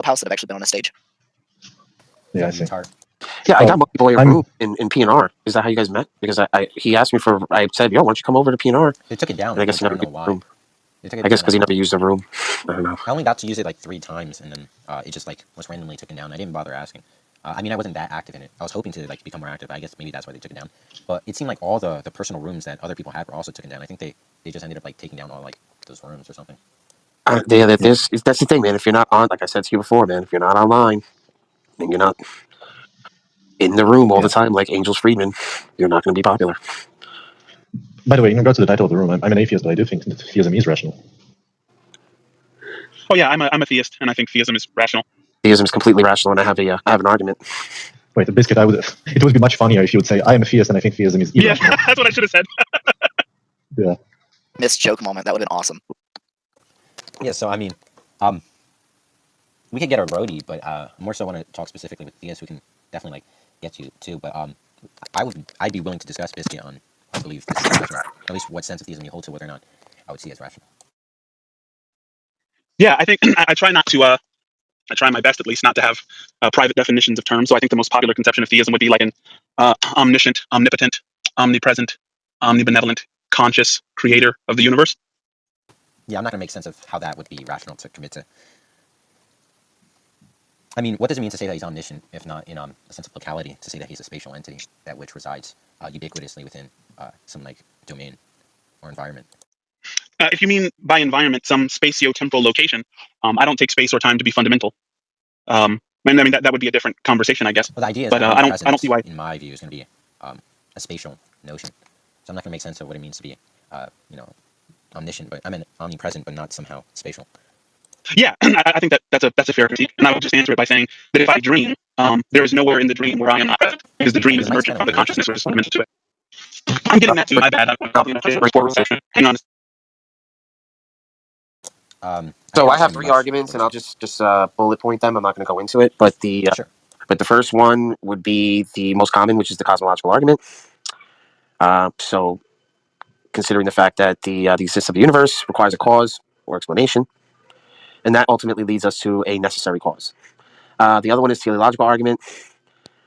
Clubhouse that have actually been on a stage. Yeah, I see. Yeah, I got monkeyboy approved in P&R. Is that how you guys met? Because he asked me for. I said, "Yo, why don't you come over to P&R?" They took it down. And I guess I don't know why. I guess because he never used the room. I don't know. I only got to use it like 3 times, and then it just like was randomly taken down. I didn't bother asking. I mean, I wasn't that active in it. I was hoping to like become more active. I guess maybe that's why they took it down. But it seemed like all the personal rooms that other people had were also taken down. I think they just ended up like taking down all like those rooms or something. That's the thing, man. If you're not on, like I said to you before, man, if you're not online and you're not in the room all the time, like Angels Friedman, you're not going to be popular. By the way, in regard to the title of the room, I'm an atheist, but I do think that theism is rational. Oh yeah, I'm a theist, and I think theism is rational. Theism is completely rational, and I have an argument. Wait, the Biscuit, it would be much funnier if you would say, I am a theist and I think theism is irrational. Yeah, that's what I should have said. Yeah. Missed joke moment. That would have been awesome. Yeah, so I mean, we could get R0DI, but more so want to talk specifically with theists who can definitely like get you too. But I'd be willing to discuss Biscuit on I believe this is rational. At least what sense of theism you hold to, whether or not I would see as rational. Yeah, I think I try not to. I try my best, at least, not to have private definitions of terms. So I think the most popular conception of theism would be like an omniscient, omnipotent, omnipresent, omnibenevolent, conscious creator of the universe. Yeah, I'm not going to make sense of how that would be rational to commit to. I mean, what does it mean to say that he's omniscient, if not in a sense of locality, to say that he's a spatial entity that which resides ubiquitously within some like domain or environment? If you mean by environment some spatio-temporal location, I don't take space or time to be fundamental. I mean that would be a different conversation, I guess. Well, the idea is but I don't see why. In my view, is going to be a spatial notion. So I'm not going to make sense of what it means to be, omniscient, but I mean omnipresent, but not somehow spatial. Yeah, I think that's a fair critique, and I would just answer it by saying that if I dream, there is nowhere in the dream where I am not present, because the dream is emergent from the consciousness which is fundamental to it. I'm getting that too. My bad. Hang on. So I have 3 arguments, and I'll just bullet point them. I'm not going to go into it, but but the first one would be the most common, which is the cosmological argument. So, considering the fact that the existence of the universe requires a cause or explanation, and that ultimately leads us to a necessary cause. The other one is teleological argument.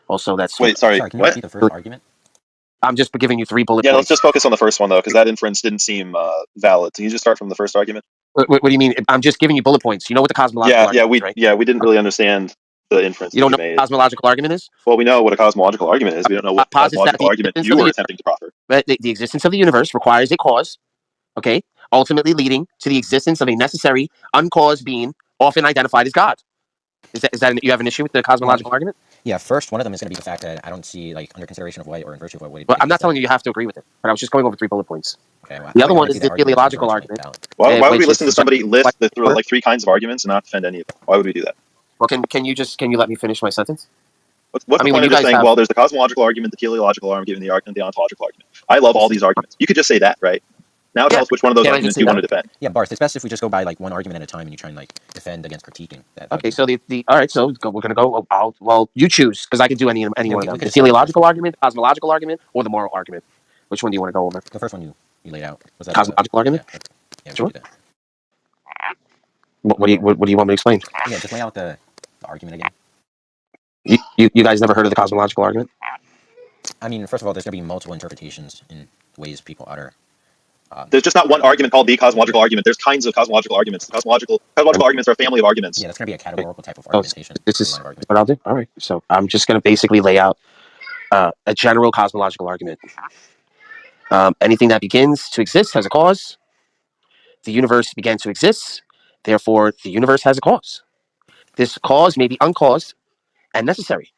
Also, that's wait. Sorry, can you repeat the first argument? I'm just giving you 3 bullet points. Yeah, let's just focus on the first one though, because that inference didn't seem valid. Can you just start from the first argument? What do you mean? I'm just giving you bullet points. You know what the cosmological argument is, right? We didn't really understand the inference. You don't know what a cosmological argument is? Well, we know what a cosmological argument is. We don't know what cosmological argument you were attempting to proffer. But the existence of the universe requires a cause, okay, ultimately leading to the existence of a necessary, uncaused being, often identified as God. Is that you have an issue with the cosmological argument? Yeah, first one of them is going to be the fact that I don't see, like, under consideration of what or in virtue of what. Well, I'm not telling you have to agree with it, but I was just going over 3 bullet points. Okay, well, the other one is the teleological argument. Why would we listen to somebody list like 3 kinds of arguments and not defend any of them? Why would we do that? Well, can you let me finish my sentence? What's the point of just saying, well, there's the cosmological argument, the teleological argument, and the ontological argument? I love all these arguments. You could just say that, right? Now tell us which one of those arguments you want to defend. Yeah, Barth, it's best if we just go by like one argument at a time and you try and like defend against critiquing that. Okay, so all right, so we're gonna go. Well, you choose, because I can do any one of them. The teleological argument, the cosmological argument, or the moral argument. Which one do you want to go over? The first one you laid out was that cosmological argument. Yeah, sure. What do you want me to explain? Yeah, just lay out the argument again. You guys never heard of the cosmological argument? I mean, first of all, there's gonna be multiple interpretations in ways people utter. There's just not one argument called the cosmological argument. There's kinds of cosmological arguments. Cosmological arguments are a family of arguments. Yeah, that's going to be a categorical type of argumentation. This is what I'll do. All right. So I'm just going to basically lay out a general cosmological argument. Anything that begins to exist has a cause. The universe began to exist. Therefore, the universe has a cause. This cause may be uncaused and necessary.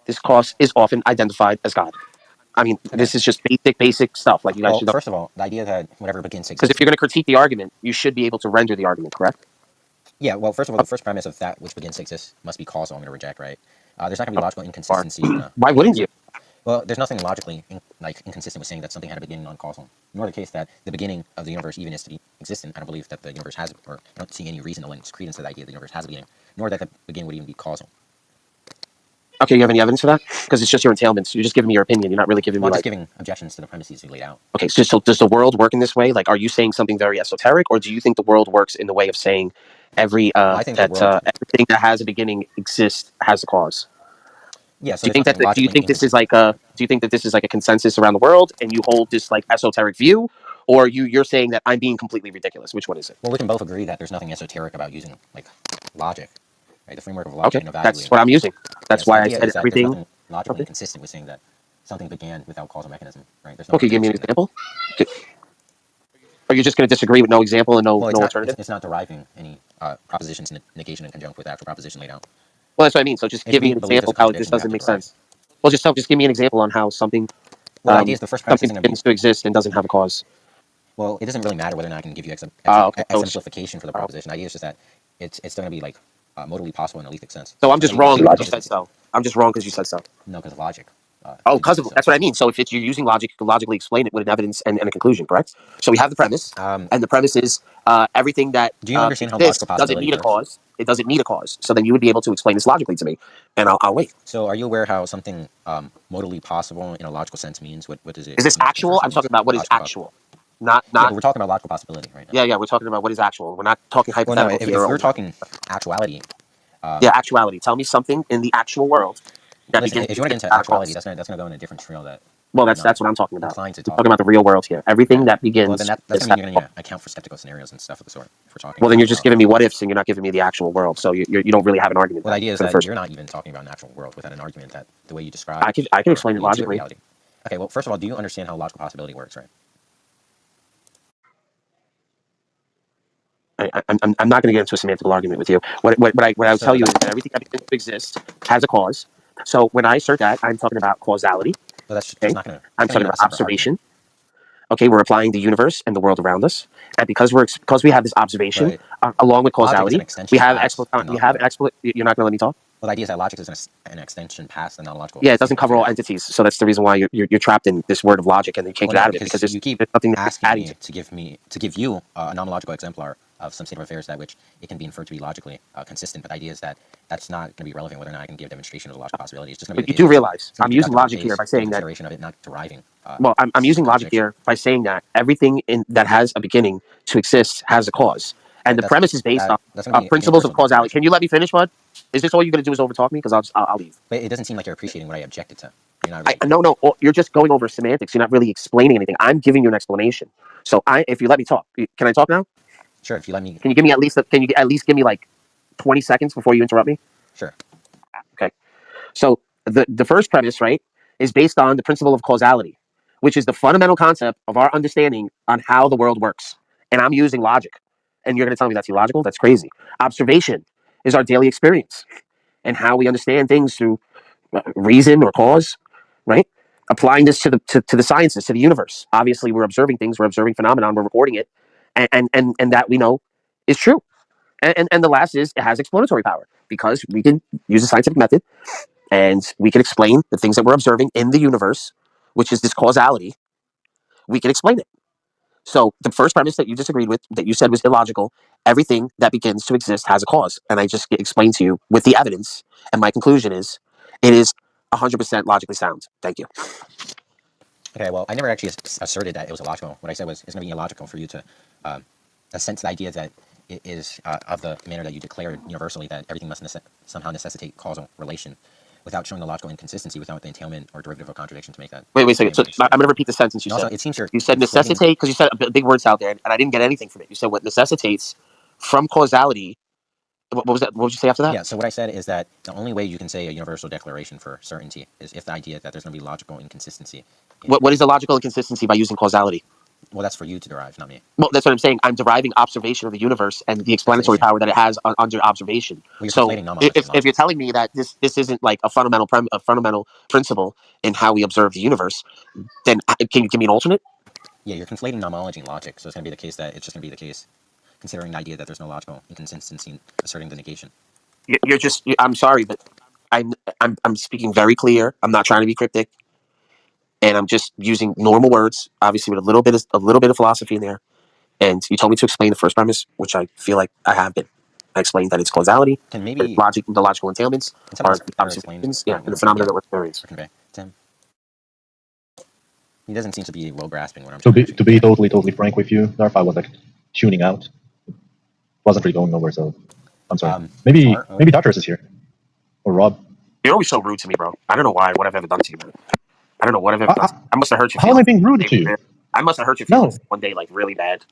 This cause is often identified as God. I mean, this is just basic stuff. Like you guys should know. First of all, the idea that whatever begins to exist. Because if you're going to critique the argument, you should be able to render the argument, correct? Yeah. Well, first of all, the first premise of that which begins to exist must be causal. I'm going to reject, right? There's not going to be logical inconsistency. Why wouldn't you? Well, there's nothing logically inconsistent with saying that something had a beginning non-causal. Nor the case that the beginning of the universe even is to be existent. I don't believe that the universe has, or I don't see any reason to lend credence to the idea that the universe has a beginning, nor that the beginning would even be causal. Okay, you have any evidence for that? Because it's just your entailments. You're just giving me your opinion. You're not really giving me. I'm just giving objections to the premises you laid out. Okay, so does the world work in this way? Like, are you saying something very esoteric, or do you think the world works in the way of saying I think the world. Everything that has a beginning exists has a cause. Yeah. So Do you think that? Do you think this is like a? Do you think that this is like a consensus around the world, and you hold this like esoteric view, or you're saying that I'm being completely ridiculous? Which one is it? Well, we can both agree that there's nothing esoteric about using like logic, right? The framework of logic Okay, and evaluating. that's what I'm using. That's why I said everything. There's nothing logically inconsistent with saying that something began without causal mechanism, right? There's no. Okay, give me an example. Are you just going to disagree with no example and no alternative? It's not deriving any propositions in negation in conjunction with the actual proposition laid out. Well, that's what I mean. So just give me an example how this doesn't make sense. Well, just give me an example on how something. Well, the idea is the first premise something begins to exist and doesn't have a cause. Well, it doesn't really matter whether or not I can give you exemplification for the proposition. The idea is just that it's still going to be like modally possible in a lethal sense. So I'm just wrong because you said so. I'm just wrong because you said so. No, because of logic. Because of that's what I mean. So if you're using logic, you can logically explain it with an evidence and a conclusion, correct? So we have the premise, and the premise is everything that do you understand how logical doesn't need a cause. It doesn't need a cause. So then you would be able to explain this logically to me, and I'll wait. So are you aware how something modally possible in a logical sense means? What does it? Is this actual? I'm talking about what is actual. Not. Yeah, but we're talking about logical possibility right now. Yeah. We're talking about what is actual. We're not talking hypothetical. Well, no, if you're talking actuality. Actuality. Tell me something in the actual world. Listen, if you want to get into actuality, that's gonna go in a different trail. That's what I'm talking about. I'm talking about the real world here. Everything that begins. Well, then that's gonna mean you're gonna account for skeptical scenarios and stuff of the sort. If we're talking. Well, then you're just giving me what ifs, and you're not giving me the actual world. So you don't really have an argument. Well, the idea is that you're not even talking about an actual world without an argument that the way you describe. I can explain it logically. Okay. Well, first of all, do you understand how logical possibility works, right? I'm not going to get into a semantical argument with you. What I'll tell you is that everything that begins to exist has a cause. So when I assert that, I'm talking about causality. Well, that's not going to. I'm talking about observation. Okay, we're applying the universe and the world around us, and because we have this observation along with causality, we have You're not going to let me talk. Well, the idea is that logic is an extension past the non-logical. Yeah, it doesn't cover all entities, so that's the reason why you're trapped in this word of logic, and you can't get out of it because you keep nothing asking me to give you a non-logical exemplar of some state of affairs that which it can be inferred to be logically consistent. But the idea is that that's not going to be relevant whether or not I can give demonstration of the logical possibility. It's just going to be. But you do realize I'm using logic here by saying that. Of it, not deriving. Well, I'm using logic here by saying that everything that has a beginning to exist has a cause. And the premise is based on principles of causality. Can you let me finish, bud? Is this all you're going to do is overtalk me? Because I'll leave. But it doesn't seem like you're appreciating what I objected to. You're not really no. You're just going over semantics. You're not really explaining anything. I'm giving you an explanation. So if you let me talk, can I talk now? Sure. If you let me. Can you give me at least give me like 20 seconds before you interrupt me? Sure. Okay. So the first premise, right, is based on the principle of causality, which is the fundamental concept of our understanding on how the world works. And I'm using logic. And you're going to tell me that's illogical? That's crazy. Observation is our daily experience and how we understand things through reason or cause, right? Applying this to the sciences, to the universe. Obviously, we're observing things, we're observing phenomenon, we're recording it, and that we know is true. And the last is it has explanatory power because we can use a scientific method and we can explain the things that we're observing in the universe, which is this causality. We can explain it. So the first premise that you disagreed with, that you said was illogical, everything that begins to exist has a cause. And I just explained to you with the evidence. And my conclusion is it is 100% logically sound. Thank you. Okay, well, I never actually asserted that it was illogical. What I said was it's going to be illogical for you to assent to the idea that it is of the manner that you declared universally that everything must somehow necessitate causal relation without showing the logical inconsistency, without the entailment or derivative of contradiction to make that. Wait a second. So I'm going to repeat the sentence you said. Also, it seems you said necessitate, because you said big words out there, and I didn't get anything from it. You said what necessitates from causality. What was that? What would you say after that? Yeah, so what I said is that the only way you can say a universal declaration for certainty is if the idea that there's going to be logical inconsistency. What is the logical inconsistency by using causality? Well, that's for you to derive, not me. Well, that's what I'm saying. I'm deriving observation of the universe and the explanatory power that it has under observation. Well, so if you're telling me that this isn't like a fundamental principle in how we observe the universe, then can you give me an alternate? Yeah, you're conflating nomology and logic, so it's going to be the case that it's just going to be the case, considering the idea that there's no logical inconsistency in asserting the negation. I'm sorry, but I'm speaking very clear. I'm not trying to be cryptic. And I'm just using normal words, obviously with a little bit of philosophy in there. And you told me to explain the first premise, which I feel like I have been. I explained that it's causality, can maybe the logical entailments are observations, and the phenomena that we're experiencing. Tim, he doesn't seem to be well grasping what I'm to be totally frank with you, Darth, I was like tuning out. Wasn't really going nowhere, so I'm sorry. Maybe Tart? maybe Doctorus is here, or Rob. You're always so rude to me, bro. I don't know why. What I've ever done to you, man. I don't know what I've ever done. I must have hurt your How am I feelings. being rude to you? I must have hurt your feelings one day, like really bad.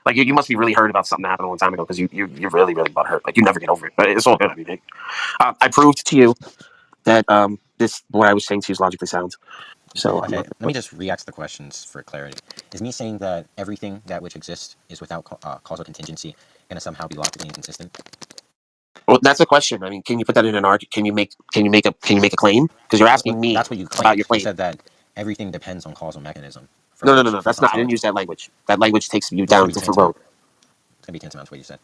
Like you must be really hurt about something that happened a long time ago because you're really butthurt. Like you never get over it. But it's all good. I mean, I proved to you that this what I was saying to you is logically sound. So okay, let me just re-ask the questions for clarity. Is me saying that everything that which exists is without causal contingency going to somehow be logically inconsistent? Well, that's a question. I mean, can you put that in an argument? Can you make a claim? Because you're asking me. That's what you claimed. About your claim. You said that everything depends on causal mechanism. No. That's not. I didn't use that language. That language takes you down a different road. It's gonna be tantamount to what you said.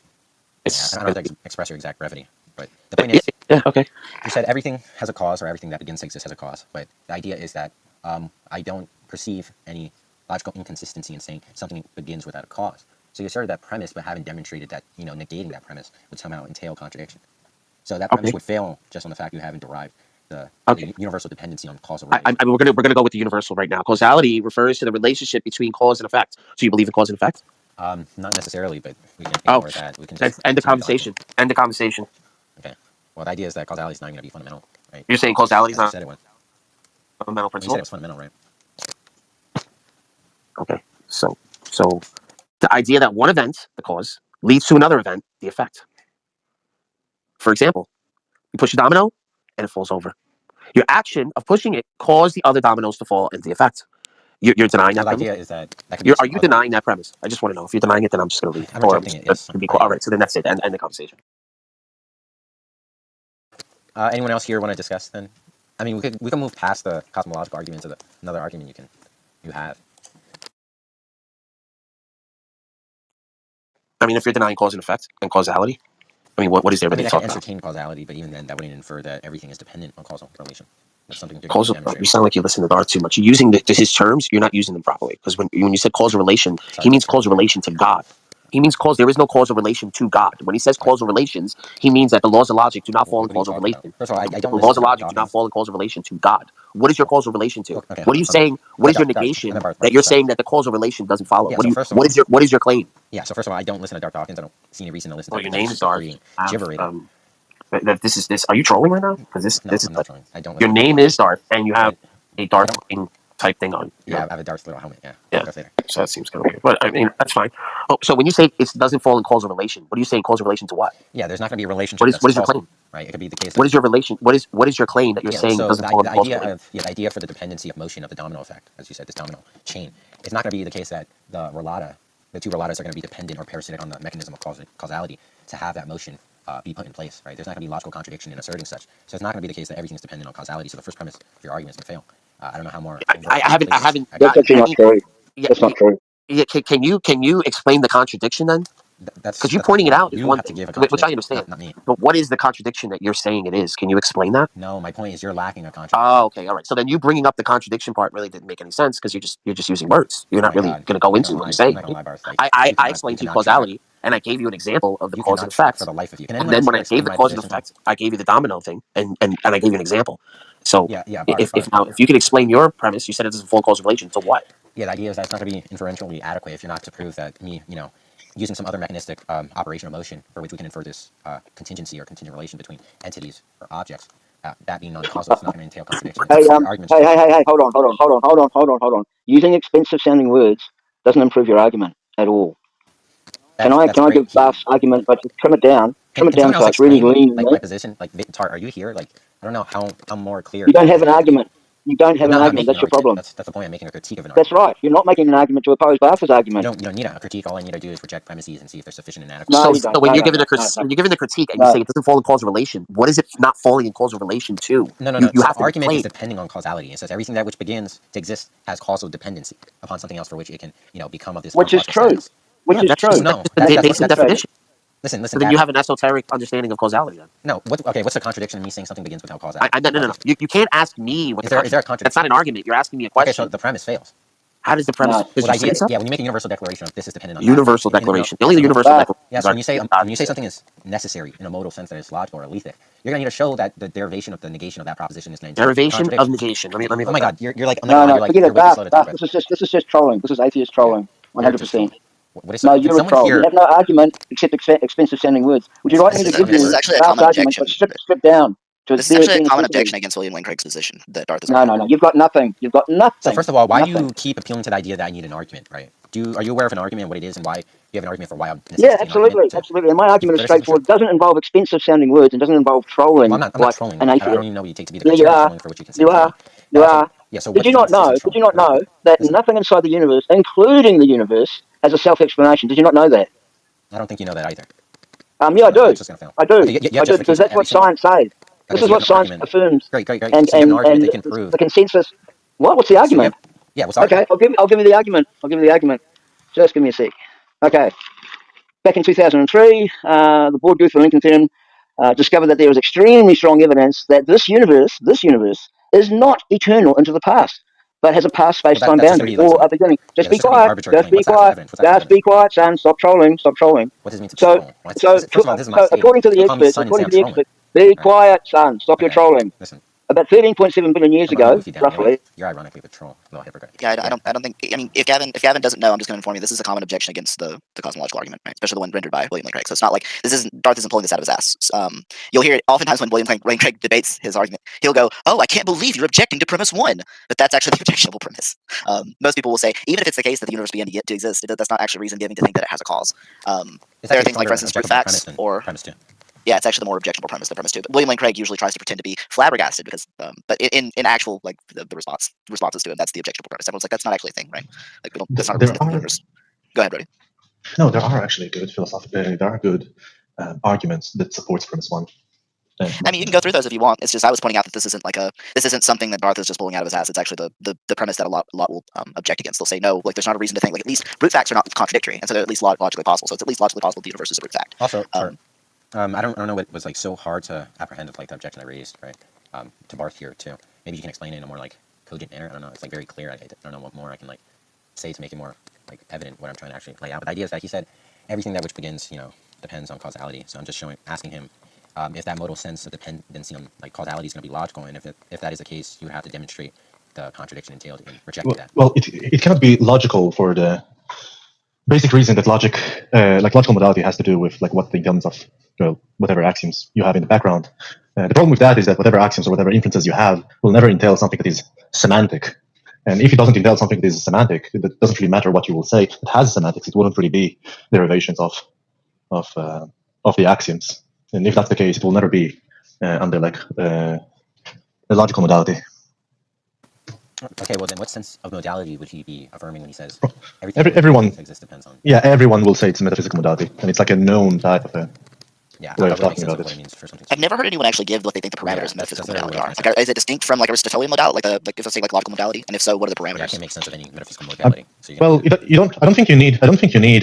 It's, I don't have to express your exact brevity, but the point is, okay. You said everything has a cause, or everything that begins to exist has a cause. But the idea is that I don't perceive any logical inconsistency in saying something begins without a cause. So you asserted that premise, but haven't demonstrated that negating that premise would somehow entail contradiction. So that premise would fail just on the fact you haven't derived the universal dependency on causal relation. We're gonna go with the universal right now. Causality refers to the relationship between cause and effect. So you believe in cause and effect? Not necessarily, but we can ignore that. We can just end the conversation. End the conversation. Okay. Well, the idea is that causality is not going to be fundamental, right? You're saying causality is not a fundamental principle? You said it was fundamental, right? Okay. So the idea that one event, the cause, leads to another event, the effect. For example, you push a domino and it falls over. Your action of pushing it caused the other dominoes to fall into the effect. You're denying that premise? The idea is that could be are you denying that premise? I just want to know. If you're denying it, then I'm just going to leave. I'm rejecting it, yes. All right, so then that's it. End the conversation. Anyone else here want to discuss then? I mean, we can move past the cosmological argument to another argument you have. I mean, if you're denying cause and effect and causality, I mean, what is there to talk about? I can entertain causality, but even then, that wouldn't infer that everything is dependent on causal relation. That's something causal. You sound like you listen to Darth too much. You're using his terms. You're not using them properly. Because when you said causal relation, he means causal relation to God. He means there is no causal relation to God. When he says causal relations, he means that the laws of logic do not fall in causal relation. First of all, I don't. The laws of logic do not fall in causal relation to God. What is your causal relation to? What are you saying? What is your negation that you're saying that the causal relation doesn't follow? What is your claim? Yeah. So first of all, I don't listen to Darth Dawkins. I don't see any reason to listen to. Your name is Darth. This is. Are you trolling right now? Because this is. I'm not trolling. I don't. Your name is Darth, and you have a Darth type thing on. Yeah, I have a Darth little helmet. Yeah. So that seems kind of weird, but I mean that's fine. Oh, so when you say it doesn't fall in causal relation, what are you saying? Causal relation to what? Yeah, there's not going to be a relationship. What is your claim? Right. It could be the case. What is your relation? What is your claim that you're saying doesn't fall in causal relation? The idea for the dependency of motion of the domino effect, as you said, this domino chain. It's not going to be the case that the two relatas are going to be dependent or parasitic on the mechanism of causality to have that motion be put in place, right? There's not going to be logical contradiction in asserting such. So it's not going to be the case that everything is dependent on causality. So the first premise of your argument is going to fail. I don't know how more. I haven't. That's actually not true. That's not true. Yeah, can you explain the contradiction then? Because you're pointing it out is one thing, which I understand. Not me. But what is the contradiction that you're saying it is? Can you explain that? No, my point is you're lacking a contradiction. Oh, okay, all right. So then you bringing up the contradiction part really didn't make any sense because you're just using words. You're not really going to go into what you're saying. I explained to you causality, and I gave you an example of the cause and effect. For the life of you. And then when I gave the cause and effect, I gave you the domino thing, and I gave you an example. So if you can explain your premise, you said it doesn't fall in causal relation. So what? Yeah, the idea is that it's not going to be inferentially adequate if you're not to prove that using some other mechanistic operation or motion for which we can infer this contingency or contingent relation between entities or objects, that being non-causal, it's not going to entail contradiction. Hey, hold on. Using expensive sounding words doesn't improve your argument at all. Can I give Barth's argument, but just trim it down? Trim it down so it's really lean. Like my position, like Tart, are you here? Like I don't know how I'm more clear. You don't have an argument. You don't have an argument. That's your problem. That's the point. I'm making a critique of an argument. That's right. You're not making an argument to oppose Barth's argument. You don't need a critique. All I need to do is reject premises and see if they're sufficient and adequate. No, so when you're giving the critique and you say it doesn't fall in causal relation, what is it not falling in causal relation to? No. You have argument is depending on causality. It says everything that which begins to exist has causal dependency upon something else for which it can become of this. Which is true. Which is true. No, that's the definition. Listen. So then you have an esoteric understanding of causality then. No. What's the contradiction in me saying something begins without causality? No. You can't ask me what is there a contradiction? That's not an argument. You're asking me a question. Okay, so the premise fails. How does the premise? When you make a universal declaration of this is dependent on universal declaration. Only the universal declaration. Yes, when you say something is necessary in a modal sense that it's logical or lethic, you're gonna need to show that the derivation of the negation of that proposition is derivation of negation. Let me. Oh my God, you're like no. Forget it. This is just trolling. This is atheist trolling. 100%. What is No, can you're a someone troll. here? You have no argument except expensive sounding words. Would you like me to give This you is actually a vast common argument, but objection. stripped down to its This is actually a bare common necessity? objection against William Lane Craig's position that Darth is No, arguing. no, no. You've got nothing. You've got nothing. So first of all, why do Nothing. you keep appealing to the idea that I need an argument, right? Are you aware of an argument, what it is, and why you have an argument for why I'm Yeah, absolutely, absolutely. And my argument is straightforward. It doesn't involve expensive sounding words. It doesn't involve trolling. Well, I'm not like trolling. an I atheist. don't even know what you take to be the Yeah, you term are. trolling for which you consider You trolling. are. You are. Yeah. So Did you not know? Did you not know that nothing inside the universe, including the universe, has a self-explanation? Did you not know that? I don't think you know that either. Yeah, I do. I do. Okay, I do, because that's what science says. This is what science affirms. Great. And So you have an argument they can prove. the consensus. What's the argument? Yeah, what's the argument? Okay, I'll give you the argument. Just give me a sec. Okay. Back in 2003, the Board Guth for Lincoln Theorem discovered that there was extremely strong evidence that this universe is not eternal into the past, but has a past space-time boundary or a beginning. Just be quiet. Just be quiet. Just be quiet, son. Stop trolling. Stop trolling. What does it mean to troll? So according to the experts, be quiet, son. Stop your trolling. Listen. About 13.7 billion years ago, roughly. You're ironically a troll, little hypocrite. Yeah, I don't think. I mean, if Gavin doesn't know, I'm just going to inform you. This is a common objection against the cosmological argument, right? Especially the one rendered by William Lane Craig. So it's not like Darth isn't pulling this out of his ass. You'll hear it oftentimes when William Lane Craig debates his argument. He'll go, "Oh, I can't believe you're objecting to premise 1," but that's actually the objectionable premise. Most people will say, even if it's the case that the universe began to exist, that's not actually reason giving to think that it has a cause. There are things like, for instance, root facts or premise 2. Yeah, it's actually the more objectionable premise than premise 2. But William Lane Craig usually tries to pretend to be flabbergasted because, but in actual like the responses to it, that's the objectionable premise. Everyone's like, that's not actually a thing, right? Like that's not a reason to the universe. Go ahead, Brody. No, there are actually good philosophical. There are good arguments that supports premise 1. I mean, you can go through those if you want. It's just I was pointing out that this isn't something that Darth is just pulling out of his ass. It's actually the premise that a lot will object against. They'll say no, like there's not a reason to think. Like at least root facts are not contradictory, and so they're at least logically possible. So it's at least logically possible the universe is a root fact. Also, I don't know what was like so hard to apprehend of like the objection I raised, right? To Barth here too. Maybe you can explain it in a more like cogent manner. I don't know. It's like very clear. I don't know what more I can like say to make it more like evident what I'm trying to actually lay out. But the idea is that he said everything that which begins, depends on causality. So I'm just asking him if that modal sense of dependency on like causality is going to be logical, and if that is the case, you would have to demonstrate the contradiction entailed in rejecting that. Well, it cannot be logical for the basic reason that logical modality has to do with like what the intelligence of whatever axioms you have in the background. The problem with that is that whatever axioms or whatever inferences you have will never entail something that is semantic. And if it doesn't entail something that is semantic, it doesn't really matter what you will say. It has semantics. It wouldn't really be derivations of the axioms. And if that's the case, it will never be under like a logical modality. Okay, well then, what sense of modality would he be affirming when he says everyone exists depends on? Yeah, everyone will say it's a metaphysical modality, and it's like a known type of a way of talking about it. I've never heard anyone actually give what they think the parameters of metaphysical modality are. Like, is it distinct from like Aristotelian modality, like if let's say like logical modality? And if so, what are the parameters? Yeah, I can't make sense of any metaphysical modality. Well, you don't. I don't think you need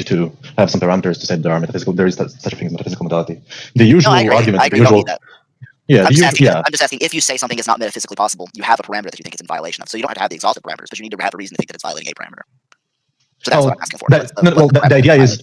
to have some parameters to say there are metaphysical. There is such a thing as metaphysical modality. The usual argument. I agree. You don't need that. Yeah, I'm just asking if you say something is not metaphysically possible, you have a parameter that you think it's in violation of. So you don't have to have the exhaustive parameters, but you need to have a reason to think that it's violating a parameter. So that's what I'm asking for. The idea is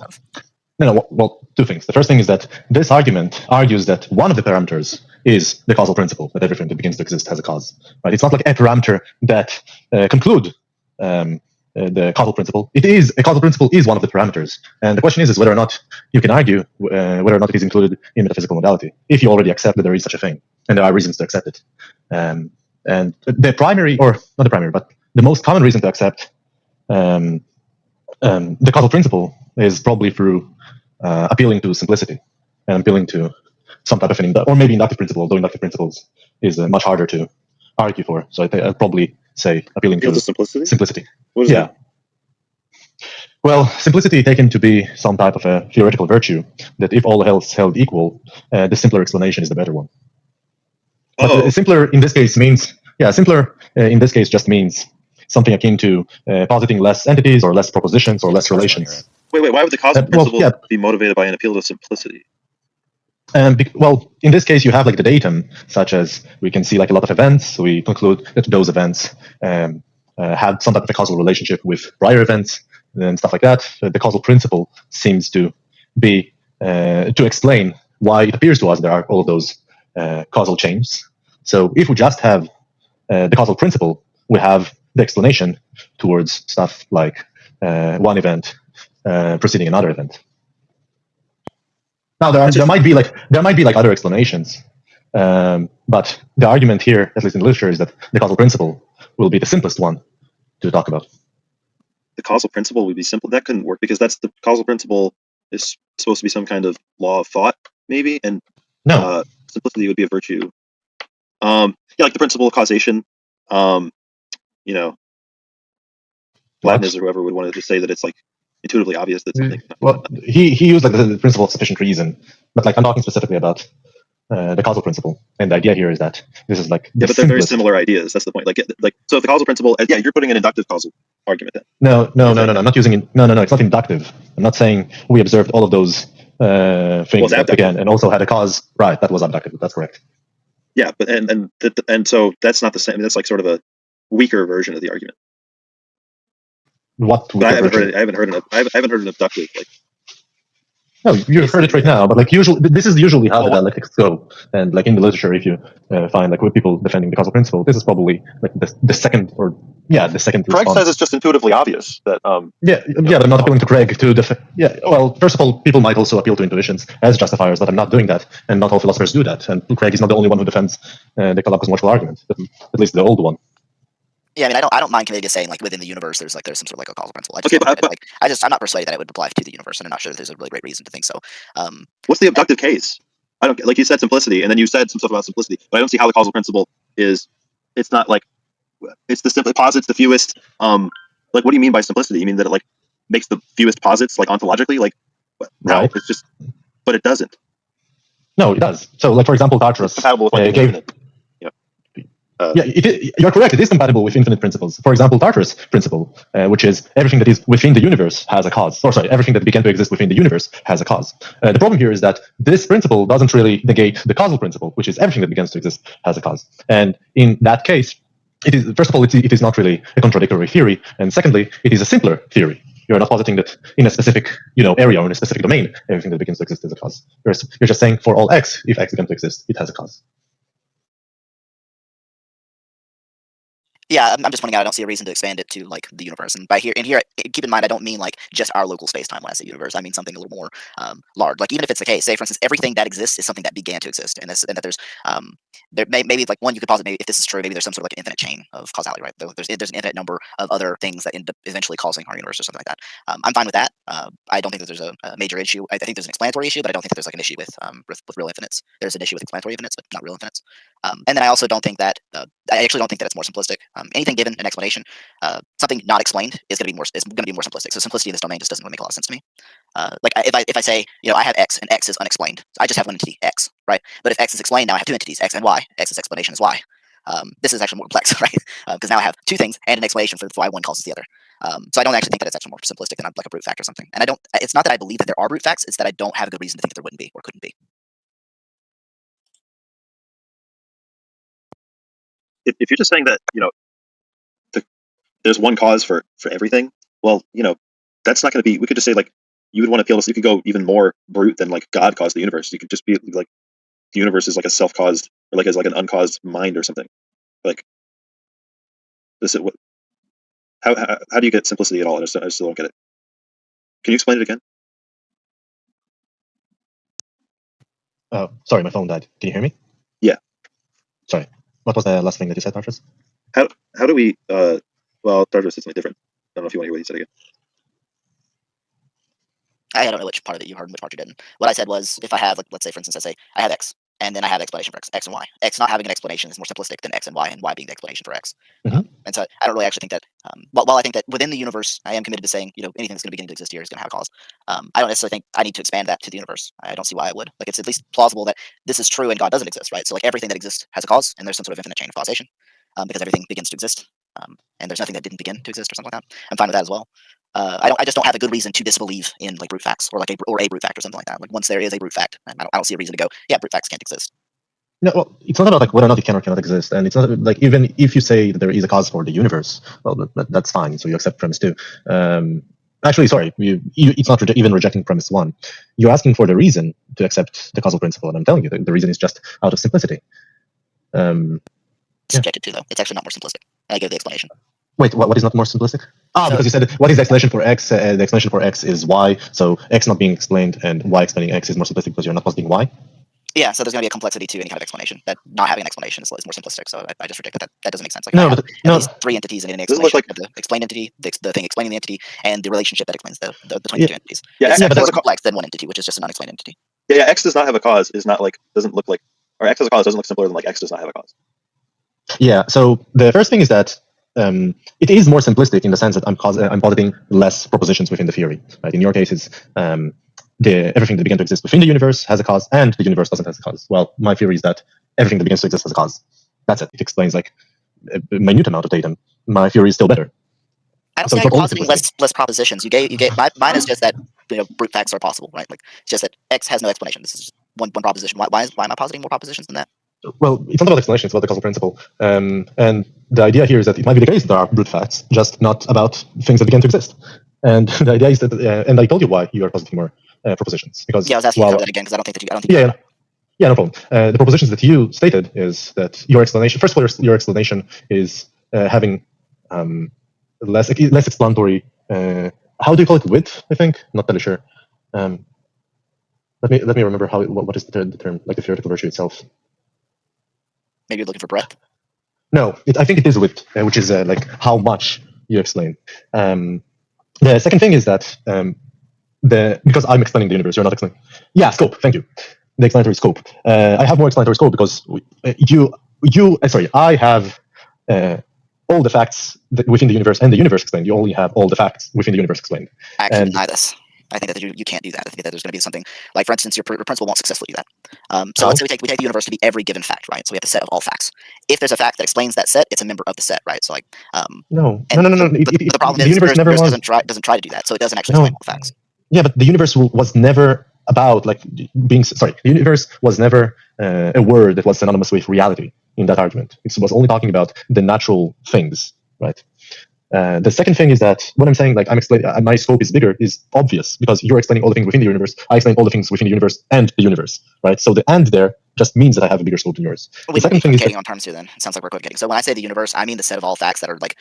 well, two things. The first thing is that this argument argues that one of the parameters is the causal principle, that everything that begins to exist has a cause. Right? It's not like a parameter that conclude the causal principle. A causal principle is one of the parameters, and the question is whether or not you can argue whether or not it is included in metaphysical modality. If you already accept that there is such a thing, and there are reasons to accept it, and the primary, or not the primary, but the most common reason to accept the causal principle is probably through appealing to simplicity and appealing to some type of or maybe inductive principle, although inductive principles is much harder to argue for. So I'd probably say appealing to simplicity. What is that? Well, simplicity taken to be some type of a theoretical virtue, that if all else held equal, the simpler explanation is the better one. But simpler in this case just means something akin to positing less entities or less propositions or less relations. Wait, why would the causal principle be motivated by an appeal to simplicity? Well, in this case, you have like the datum, such as we can see like a lot of events. We conclude that those events had some type of a causal relationship with prior events and stuff like that. The causal principle seems to be to explain why it appears to us there are all of those causal chains. So if we just have the causal principle, we have the explanation towards stuff like one event preceding another event. Now there might be like other explanations, but the argument here, at least in literature, is that the causal principle will be the simplest one to talk about. The causal principle would be simple. That couldn't work because that's the causal principle is supposed to be some kind of law of thought, maybe, and no, simplicity would be a virtue. Yeah, like the principle of causation. You know, Leibniz or whoever would want to say that it's like intuitively obvious that something. Well, he used like the principle of sufficient reason, but like I'm talking specifically about the causal principle, and the idea here is that this is like yeah, but they're very similar ideas. That's the point. Like so, if the causal principle, yeah, you're putting an inductive causal argument then. No. I'm not using it. No. It's not inductive. I'm not saying we observed all of those things again and also had a cause. Right, that was abductive. That's correct. Yeah, but and so that's not the same. I mean, that's like sort of a weaker version of the argument. What? But I haven't heard an abductive like. No, you've heard it right now, but like usually, this is usually how the dialectics go. And like in the literature, if you find like with people defending the causal principle, this is probably like the second the second. Craig says it's just intuitively obvious that. But I'm not appealing to Craig to defend. Yeah, well, first of all, people might also appeal to intuitions as justifiers, but I'm not doing that, and not all philosophers do that. And Craig is not the only one who defends the cosmological argument, at least the old one. Yeah, I mean, I don't mind committing to saying like within the universe, there's some sort of like a causal principle. I'm not persuaded that it would apply to the universe, and I'm not sure that there's a really great reason to think so. What's the abductive case? I don't get, like you said simplicity, and then you said some stuff about simplicity, but I don't see how the causal principle is. It's not like it's the simple posits the fewest. Like, what do you mean by simplicity? You mean that it like makes the fewest posits like ontologically? Like, no, right. It's just, but it doesn't. No, it does. So, like for example, Tartarus gave. You're correct. It is compatible with infinite principles. For example, Tartarus principle, which is everything that is within the universe has a cause. Or sorry, everything that began to exist within the universe has a cause. The problem here is that this principle doesn't really negate the causal principle, which is everything that begins to exist has a cause. And in that case, it is first of all, it is not really a contradictory theory, and secondly, it is a simpler theory. You're not positing that in a specific, area or in a specific domain, everything that begins to exist is a cause. You're just saying for all x, if x begins to exist, it has a cause. Yeah, I'm just pointing out I don't see a reason to expand it to like the universe. And by here, keep in mind I don't mean like just our local space-time when I say universe. I mean something a little more large. Like even if it's the case, say for instance, everything that exists is something that began to exist, and that there's maybe like one you could posit, maybe if this is true, maybe there's some sort of like an infinite chain of causality, right? There's an infinite number of other things that end up eventually causing our universe or something like that. I'm fine with that. I don't think that there's a major issue. I think there's an explanatory issue, but I don't think that there's like an issue with real infinites. There's an issue with explanatory infinites, but not real infinites. And then I also don't think that I actually don't think that it's more simplistic. Anything given an explanation, something not explained is going to be more simplistic. So simplicity in this domain just doesn't really make a lot of sense to me. Like if I say I have x and x is unexplained, so I just have one entity x, right? But if x is explained, now I have two entities x and y. X's explanation is y. This is actually more complex, right? Because now I have two things and an explanation for why one causes the other. So I don't actually think that it's actually more simplistic than like a brute fact or something. And it's not that I believe that there are brute facts; it's that I don't have a good reason to think that there wouldn't be or couldn't be. If you're just saying that there's one cause for everything, well, that's not going to be. We could just say like you would want to appeal to. You could go even more brute than like God caused the universe. You could just be like the universe is like a self-caused or like as like an uncaused mind or something. Like this is what. How do you get simplicity at all? I still don't get it. Can you explain it again? Sorry, my phone died. Can you hear me? Yeah. Sorry. What was the last thing that you said, Tartarus? How do we? Well, Tartarus said something different. I don't know if you want to hear what he said again. I don't know which part of it you heard and which part you didn't. What I said was, if I have, like, let's say, for instance, I say I have x, and then I have the explanation for x and y. X not having an explanation is more simplistic than x and y being the explanation for x. Mm-hmm. And so I don't really actually think that. While I think that within the universe, I am committed to saying, anything that's going to begin to exist here is going to have a cause. I don't necessarily think I need to expand that to the universe. I don't see why I would. Like, it's at least plausible that this is true and God doesn't exist, right? So like everything that exists has a cause, and there's some sort of infinite chain of causation, because everything begins to exist, and there's nothing that didn't begin to exist or something like that. I'm fine with that as well. I just don't have a good reason to disbelieve in like brute facts or like a brute fact or something like that. Like once there is a brute fact, I don't see a reason to go, yeah, brute facts can't exist. No, well, it's not about like whether or not it can or cannot exist, and it's not like even if you say that there is a cause for the universe, well, that's fine. So you accept premise 2. Actually, sorry, it's not even rejecting premise 1. You're asking for the reason to accept the causal principle, and I'm telling you the reason is just out of simplicity. Subjected to though, it's actually not more simplistic. I gave the explanation. Wait, what is not more simplistic? So- Because you said what is the explanation for x? The explanation for x is y. So x not being explained and y explaining x is more simplistic because you're not positing y. Yeah, so there's going to be a complexity to any kind of explanation. That not having an explanation is more simplistic. So I just reject that. That doesn't make sense. Like No, I have but at no. least three entities in any Doesn't look explanation: like- the explained entity, the thing explaining the entity, and the relationship that explains between the two entities. Yeah, It's X has more a complex than one entity, which is just an unexplained entity. Yeah, X does not have a cause. Is not like doesn't look like, or X has a cause doesn't look simpler than like X does not have a cause. Yeah. So the first thing is that it is more simplistic in the sense that I'm positing less propositions within the theory. Right. In your case, it's everything that began to exist within the universe has a cause, and the universe doesn't have a cause. Well, my theory is that everything that begins to exist has a cause. That's it. It explains like a minute amount of data. My theory is still better. I don't So see how it's you're not positing only less propositions. You gave mine is just that brute facts are possible, right? Like it's just that X has no explanation. This is just one proposition. Why am I positing more propositions than that? Well, it's not about explanation, it's about the causal principle. And the idea here is that it might be the case that there are brute facts, just not about things that begin to exist. And the idea is that, and I told you why you are positing more propositions. Because Yeah, I was asking you to cover that again because I don't think that you. I don't think. Yeah, no problem. The propositions that you stated is that your explanation, first of all, your explanation is having less explanatory. How do you call it? Width, I think. Not really sure. Let me remember what is the term, like the theoretical virtue itself. Maybe you're looking for breadth. No, I think it is width, which is like how much you explain. The second thing is that because I'm explaining the universe, you're not explaining. Yeah, scope. Thank you. The explanatory scope. I have more explanatory scope because I have all the facts within the universe and the universe explained. You only have all the facts within the universe explained. I actually deny this. I think that you can't do that. I think that there's going to be something like, for instance, your principle won't successfully do that. So let's say we take the universe to be every given fact, right? So we have a set of all facts. If there's a fact that explains that set, it's a member of the set, right? So like, no. But the problem is the universe doesn't try to do that, so it doesn't actually explain all the facts. Yeah, but the universe was never about like being. Sorry, the universe was never a word that was synonymous with reality in that argument. It was only talking about the natural things, right? The second thing is that when I'm saying like I'm explaining my scope is bigger is obvious because you're explaining all the things within the universe. I explain all the things within the universe and the universe, right? So the and there just means that I have a bigger scope than yours. We might be equivocating on terms here. Then it sounds like we're equivocating. So when I say the universe, I mean the set of all facts that are like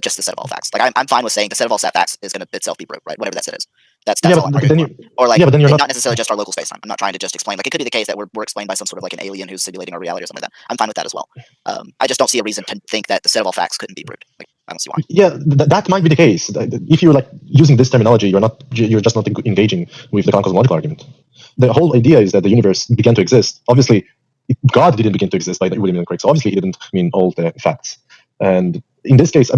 just the set of all facts. Like I'm fine with saying the set of all facts is going to itself be broke, right? Whatever that set is. That's all I'm arguing for. Or like, then not necessarily just our local space time. I'm not trying to just explain. Like it could be the case that we're explained by some sort of like an alien who's simulating our reality or something like that. I'm fine with that as well. I just don't see a reason to think that the set of all facts couldn't be proved. Like I don't see why. Yeah, that might be the case. If you're like using this terminology, you're just not engaging with the cosmological argument. The whole idea is that the universe began to exist. Obviously, God didn't begin to exist by William Lane Craig, so obviously he didn't mean all the facts. And in this case,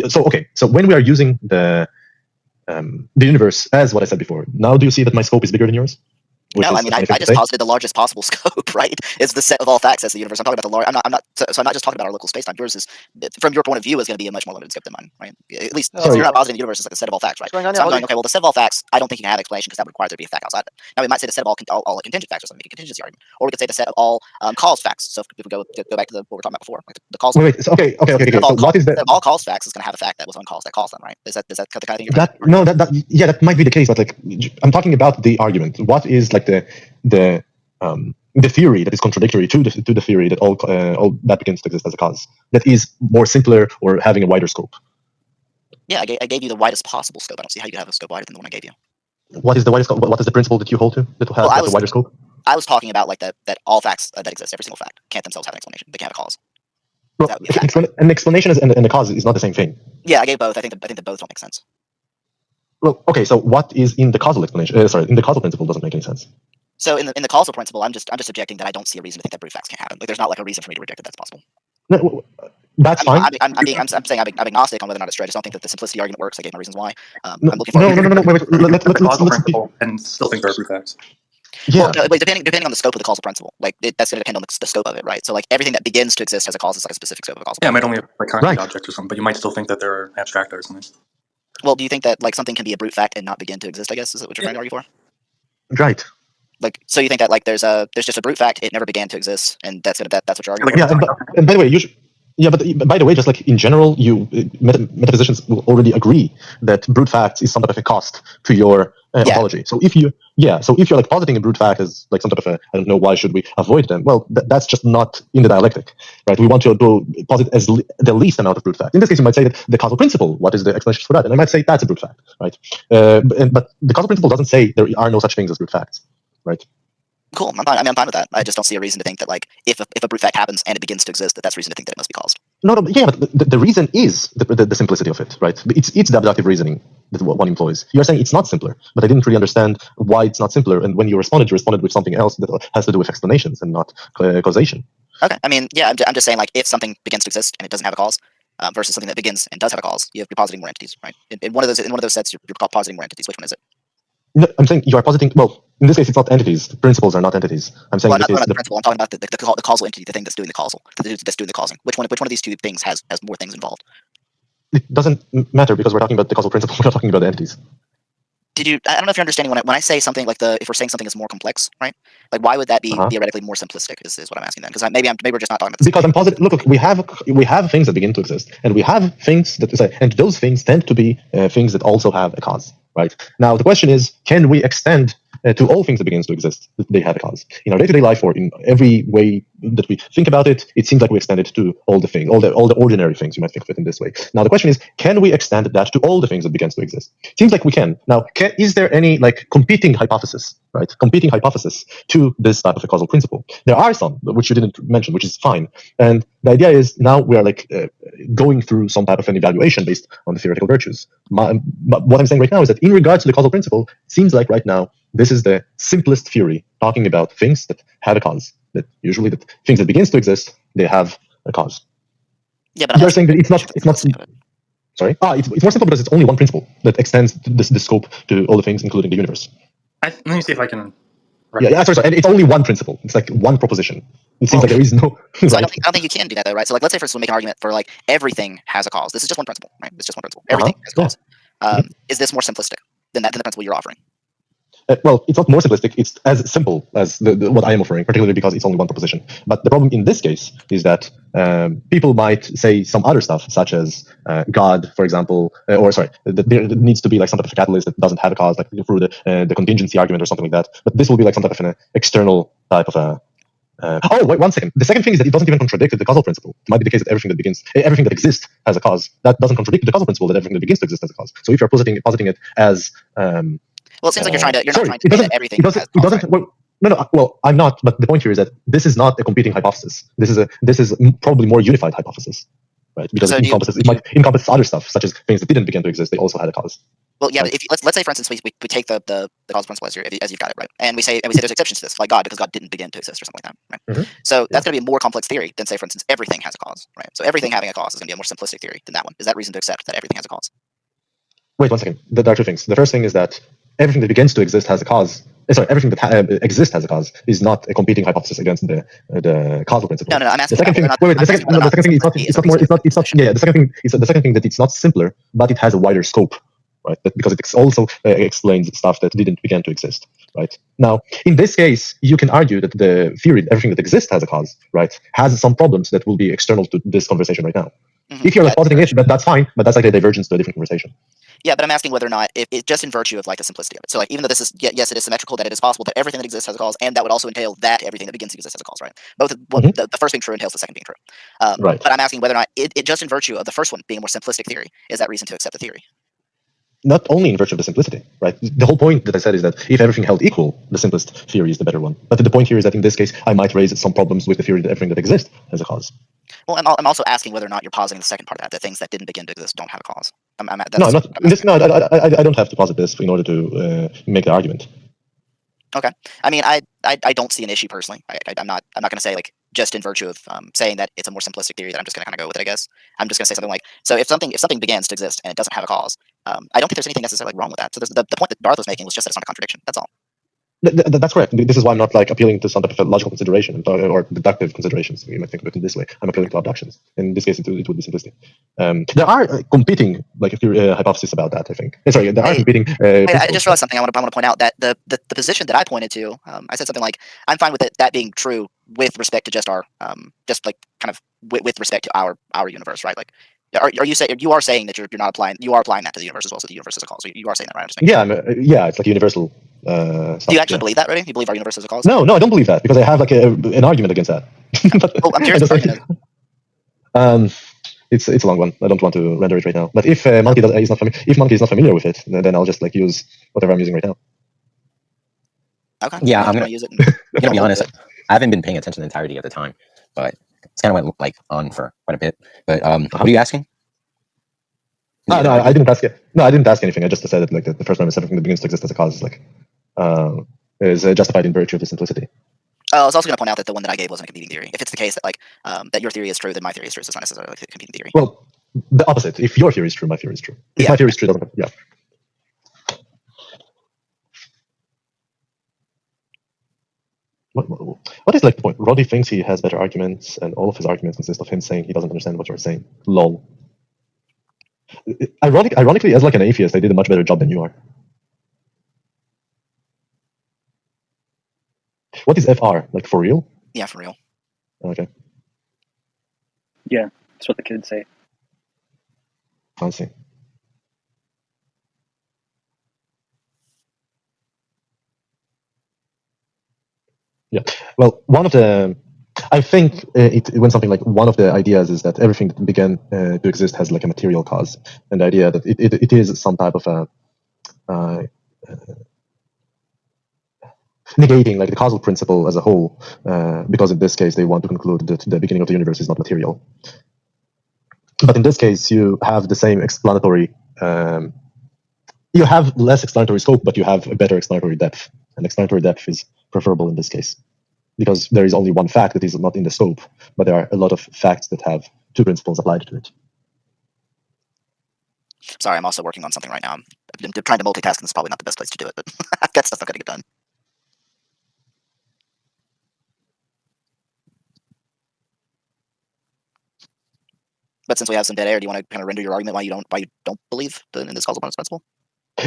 so when we are using the universe as what I said before, now do you see that my scope is bigger than yours? No, I mean I just posited the largest possible scope, right? It's the set of all facts as the universe. I'm talking about the large. I'm not just talking about our local space time. Yours is, from your point of view, is going to be a much more limited scope than mine, right? At least you're not positing the universe is like a set of all facts, right? So I'm going, okay, well, the set of all facts, I don't think you can have explanation because that would require there to be a fact outside of it. Now we might say the set of all contingent facts or something, make a contingency argument, or we could say the set of all cause facts. So if we go back to what we were talking about before, like the cause. Wait, okay. So what is the all cause facts is going to have a fact that was uncaused that caused them, right? Is that the kind of thing? That might be the case, but like I'm talking about the argument. What is like the theory that is contradictory to the theory that all that begins to exist as a cause that is more simpler or having a wider scope? Yeah, I gave you the widest possible scope. I don't see how you could have a scope wider than the one I gave you. What is the widest scope? What is the principle that you hold to that will have a wider scope? I was talking about like that all facts that exist, every single fact, can't themselves have an explanation. They can't have a cause. Well, an explanation and a cause is not the same thing. Yeah, I gave both. I think that both don't make sense. Well, okay. So what is in the causal explanation? In the causal principle doesn't make any sense. So in the causal principle, I'm just objecting that I don't see a reason to think that brute facts can't happen. Like there's not like a reason for me to reject that that's possible. No, that's fine. I'm saying I'm agnostic on whether or not it's true. I just don't think that the simplicity argument works. I gave my reasons why. I'm looking for Wait. Causal principle and still think they're brute facts. Yeah. Well, depending on the scope of the causal principle, like that's going to depend on the scope of it, right? So like everything that begins to exist has a cause. It's like a specific scope of a causal. Yeah, it might only have like concrete objects or something, but you might still think that they're abstract or something. Well, do you think that like something can be a brute fact and not begin to exist? I guess is that what you're trying to argue for? Right. Like, so you think that like there's just a brute fact, it never began to exist, and that's what you're arguing for? Yeah, and by the way, Yeah, but by the way, just like in general, metaphysicians will already agree that brute facts is some type of a cost to your ontology. So if you're like positing a brute fact as like some type of a, I don't know, why should we avoid them? Well, that's just not in the dialectic, right? We want to posit as the least amount of brute fact. In this case, you might say that the causal principle, what is the explanation for that? And I might say that's a brute fact, right? But the causal principle doesn't say there are no such things as brute facts, right? Cool. I'm fine. I mean, I'm fine with that. I just don't see a reason to think that, like, if a brute fact happens and it begins to exist, that's reason to think that it must be caused. No, yeah, but the reason is the simplicity of it, right? It's the abductive reasoning that one employs. You're saying it's not simpler, but I didn't really understand why it's not simpler. And when you responded with something else that has to do with explanations and not causation. Okay. I mean, yeah, I'm just saying, like, if something begins to exist and it doesn't have a cause, versus something that begins and does have a cause, you're positing more entities, right? In one of those sets, you're positing more entities. Which one is it? No, I'm saying you are positing. Well, in this case, it's not entities. Principles are not entities. I'm saying I'm not talking about the principle. I'm talking about the causal entity, the thing that's doing the causal, that's doing the causing. Which one of these two things has more things involved? It doesn't matter because we're talking about the causal principle. We're not talking about the entities. I don't know if you're understanding when I say something like if we're saying something is more complex, right? Like, why would that be theoretically more simplistic? Is what I'm asking then, because maybe we're just not talking about this. Because I'm positive. Look, we have things that begin to exist, and we have things that say, and those things tend to be things that also have a cause, right? Now the question is, can we extend to all things that begins to exist that they have a cause in our day-to-day life, or in every way that we think about it? It seems like we extend it to all the things, all the ordinary things. You might think of it in this way. Now the question is, can we extend that to all the things that begins to exist? It seems like we can. Now, is there any like competing hypothesis, right? Competing hypothesis to this type of a causal principle? There are some, which you didn't mention, which is fine. And the idea is now we are like going through some type of an evaluation based on the theoretical virtues. But what I'm saying right now is that in regards to the causal principle, it seems like right now this is the simplest theory talking about things that have a cause. That usually the things that begins to exist, they have a cause. Yeah, but you're saying that it's not. Sorry. It's more simple because it's only one principle that extends the scope to all the things, including the universe. Let me see if I can. Yeah, sorry. And it's only one principle. It's like one proposition. It seems like there is no. So right? I don't think you can do that, though, right? So, like, let's say, for instance, we make an argument for like everything has a cause. This is just one principle, right? It's just one principle. Everything has a cause. Is this more simplistic than the principle you're offering? Well, it's not more simplistic. It's as simple as what I am offering, particularly because it's only one proposition. But the problem in this case is that people might say some other stuff, such as God, for example, that there needs to be like some type of a catalyst that doesn't have a cause, like through the contingency argument or something like that. But this will be like some type of an external type of a. Wait 1 second. The second thing is that it doesn't even contradict the causal principle. It might be the case that everything that exists has a cause. That doesn't contradict the causal principle that everything that begins to exist has a cause. So if you're positing it as well, it seems like you're not trying to say that everything has a cause, right? Well, I'm not. But the point here is that this is not a competing hypothesis. This is probably more unified hypothesis, right? Because it might encompass other stuff, such as things that didn't begin to exist. They also had a cause. Well, yeah, right? But let's say, for instance, we take the causal principle as you've got it, right? And we say there's exceptions to this, like God, because God didn't begin to exist or something like that, right? So that's going to be a more complex theory than, say, for instance, everything has a cause, right? So everything having a cause is going to be a more simplistic theory than that one. Is that reason to accept that everything has a cause? Wait 1 second. There are two things. The first thing is that everything that begins to exist has a cause. Everything that exists has a cause is not a competing hypothesis against the causal principle. No, I'm asking. The second thing. The second thing is not. It's not. Yeah. The second thing that it's not simpler, but it has a wider scope, right? Because it also explains stuff that didn't begin to exist, right? Now, in this case, you can argue that the theory that everything that exists has a cause, right, has some problems that will be external to this conversation right now. If you're positing it, that's fine, but that's like a divergence to a different conversation. Yeah, but I'm asking whether or not, if it just in virtue of like the simplicity of it. So, like, even though this is, yes, it is symmetrical, that it is possible that everything that exists has a cause, and that would also entail that everything that begins to exist has a cause, right? Both, the first being true entails the second being true. Right. But I'm asking whether or not it just in virtue of the first one being a more simplistic theory, is that reason to accept the theory? Not only in virtue of the simplicity, right? The whole point that I said is that if everything held equal, the simplest theory is the better one. But the point here is that in this case, I might raise some problems with the theory that everything that exists has a cause. Well, I'm also asking whether or not you're positing the second part of that things that didn't begin to exist don't have a cause. I don't have to posit this in order to make the argument. Okay. I mean, I don't see an issue personally. I'm not going to say, like, just in virtue of saying that it's a more simplistic theory that I'm just going to kind of go with it, I guess. I'm just going to say something like, so if something begins to exist and it doesn't have a cause, I don't think there's anything necessarily wrong with that. So the point that Darth was making was just that it's not a contradiction. That's all. That's correct. This is why I'm not like appealing to some type of logical consideration or deductive considerations. You might think of it in this way. I'm appealing to abductions. In this case, it would be simplistic. There are competing hypotheses about that. I think. Sorry, there are competing. I just realized something. I want to point out that the position that I pointed to, I said something like, I'm fine with that being true with respect to just our just like kind of with respect to our universe, right? Like, are you saying that you're not applying that to the universe as well? So the universe is a cause. So you are saying that, right? I'm just making Yeah, yeah, it's like universal stuff. Do you actually yeah. believe that, really? You believe our universe is a cause? No, I don't believe that because I have like an argument against that. Well, I'm curious. It's a long one. I don't want to render it right now. But if Monkey is not familiar with it, then I'll just like use whatever I'm using right now. Okay. Yeah, I'm gonna use it. I'm gonna be honest. I haven't been paying attention the entirety of the time, but it's kind of went like on for quite a bit. But what are you asking? No, I didn't ask it. No, I didn't ask anything. I just said that like the first premise, everything that begins to exist as a cause, is like is justified in virtue of the simplicity. I was also going to point out that the one that I gave wasn't a competing theory. If it's the case that like that your theory is true, then my theory is true. So it's not necessarily like a competing theory. Well, the opposite. If your theory is true, my theory is true. If my theory is true, doesn't. Yeah. What is like the point? R0DI thinks he has better arguments, and all of his arguments consist of him saying he doesn't understand what you're saying. Lol. Ironically, as like an atheist, I did a much better job than you are. What is FR? Like for real? Yeah, for real. Okay. Yeah, that's what the kids say. I see. Yeah. Well, I think it went something like one of the ideas is that everything that began to exist has like a material cause, and the idea that it is some type of a negating like the causal principle as a whole, because in this case they want to conclude that the beginning of the universe is not material. But in this case, you have the same explanatory. You have less explanatory scope, but you have a better explanatory depth, and explanatory depth is preferable in this case, because there is only one fact that is not in the scope, but there are a lot of facts that have two principles applied to it. Sorry, I'm also working on something right now. I've been trying to multitask, and it's probably not the best place to do it, but that stuff's not going to get done. But since we have some dead air, do you want to kind of render your argument why you don't believe in this causal abundance principle?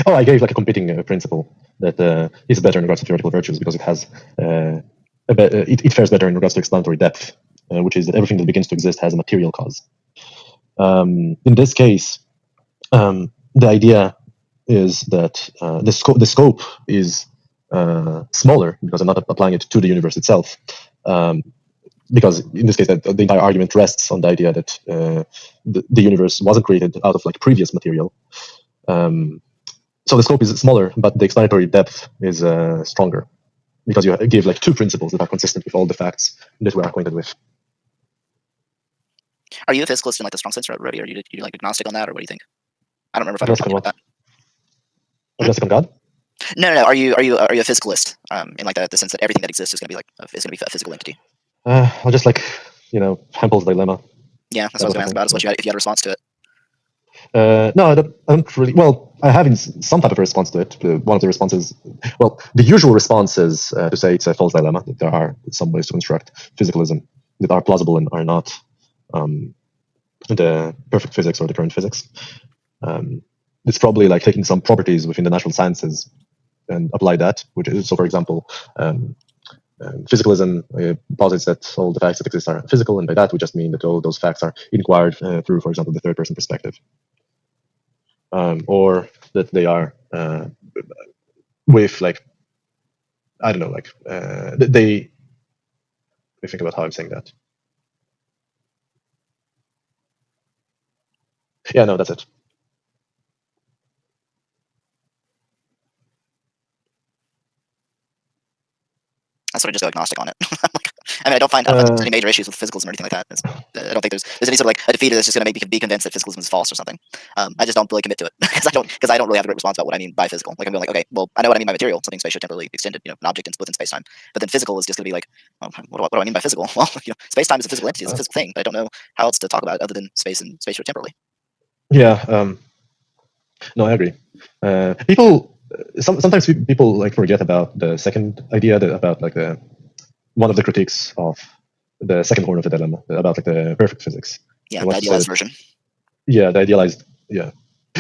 Oh, I gave like a competing principle that is better in regards to theoretical virtues because it has it fares better in regards to explanatory depth, which is that everything that begins to exist has a material cause. In this case, the idea is that the scope is smaller because I'm not applying it to the universe itself. Because in this case, the entire argument rests on the idea that the universe wasn't created out of like previous material. So the scope is smaller, but the explanatory depth is stronger because you give like two principles that are consistent with all the facts that we're acquainted with. Are you a physicalist in like the strong sense, R0DI? Are you like agnostic on that, or what do you think? I don't remember if I talked about that. Agnostic on God? No. Are you a physicalist in like the sense that everything that exists is going to be a physical entity? I'll just like Hempel's dilemma. Yeah, that's what I was going to ask about. Is if you had a response to it. No, I don't really. Well, I have some type of response to it. One of the responses, well, the usual response is to say it's a false dilemma. That there are some ways to construct physicalism that are plausible and are not the perfect physics or the current physics. It's probably like taking some properties within the natural sciences and apply that. Which is, so, for example, physicalism posits that all the facts that exist are physical, and by that we just mean that all those facts are inquired through, for example, the third-person perspective, or that they are with like I don't know, like they. Let me think about how I'm saying that. Yeah, no, that's it. I sort of just go agnostic on it. I mean, I don't find there's any major issues with physicalism or anything like that. I don't think there's any sort of like a defeater that's just going to make me be convinced that physicalism is false or something. I just don't really commit to it because I don't really have a great response about what I mean by physical. Like I'm going like, okay, well, I know what I mean by material, something spatio-temporally extended, an object within space-time. But then physical is just going to be like, well, what do I mean by physical? Well, space-time is a physical entity, it's a physical thing, but I don't know how else to talk about it other than space and spatio-temporally. Yeah. No, I agree. Sometimes people like forget about the second idea about like one of the critiques of the second horn of the dilemma about like the perfect physics. Yeah, the idealized version. Yeah, the idealized. Yeah.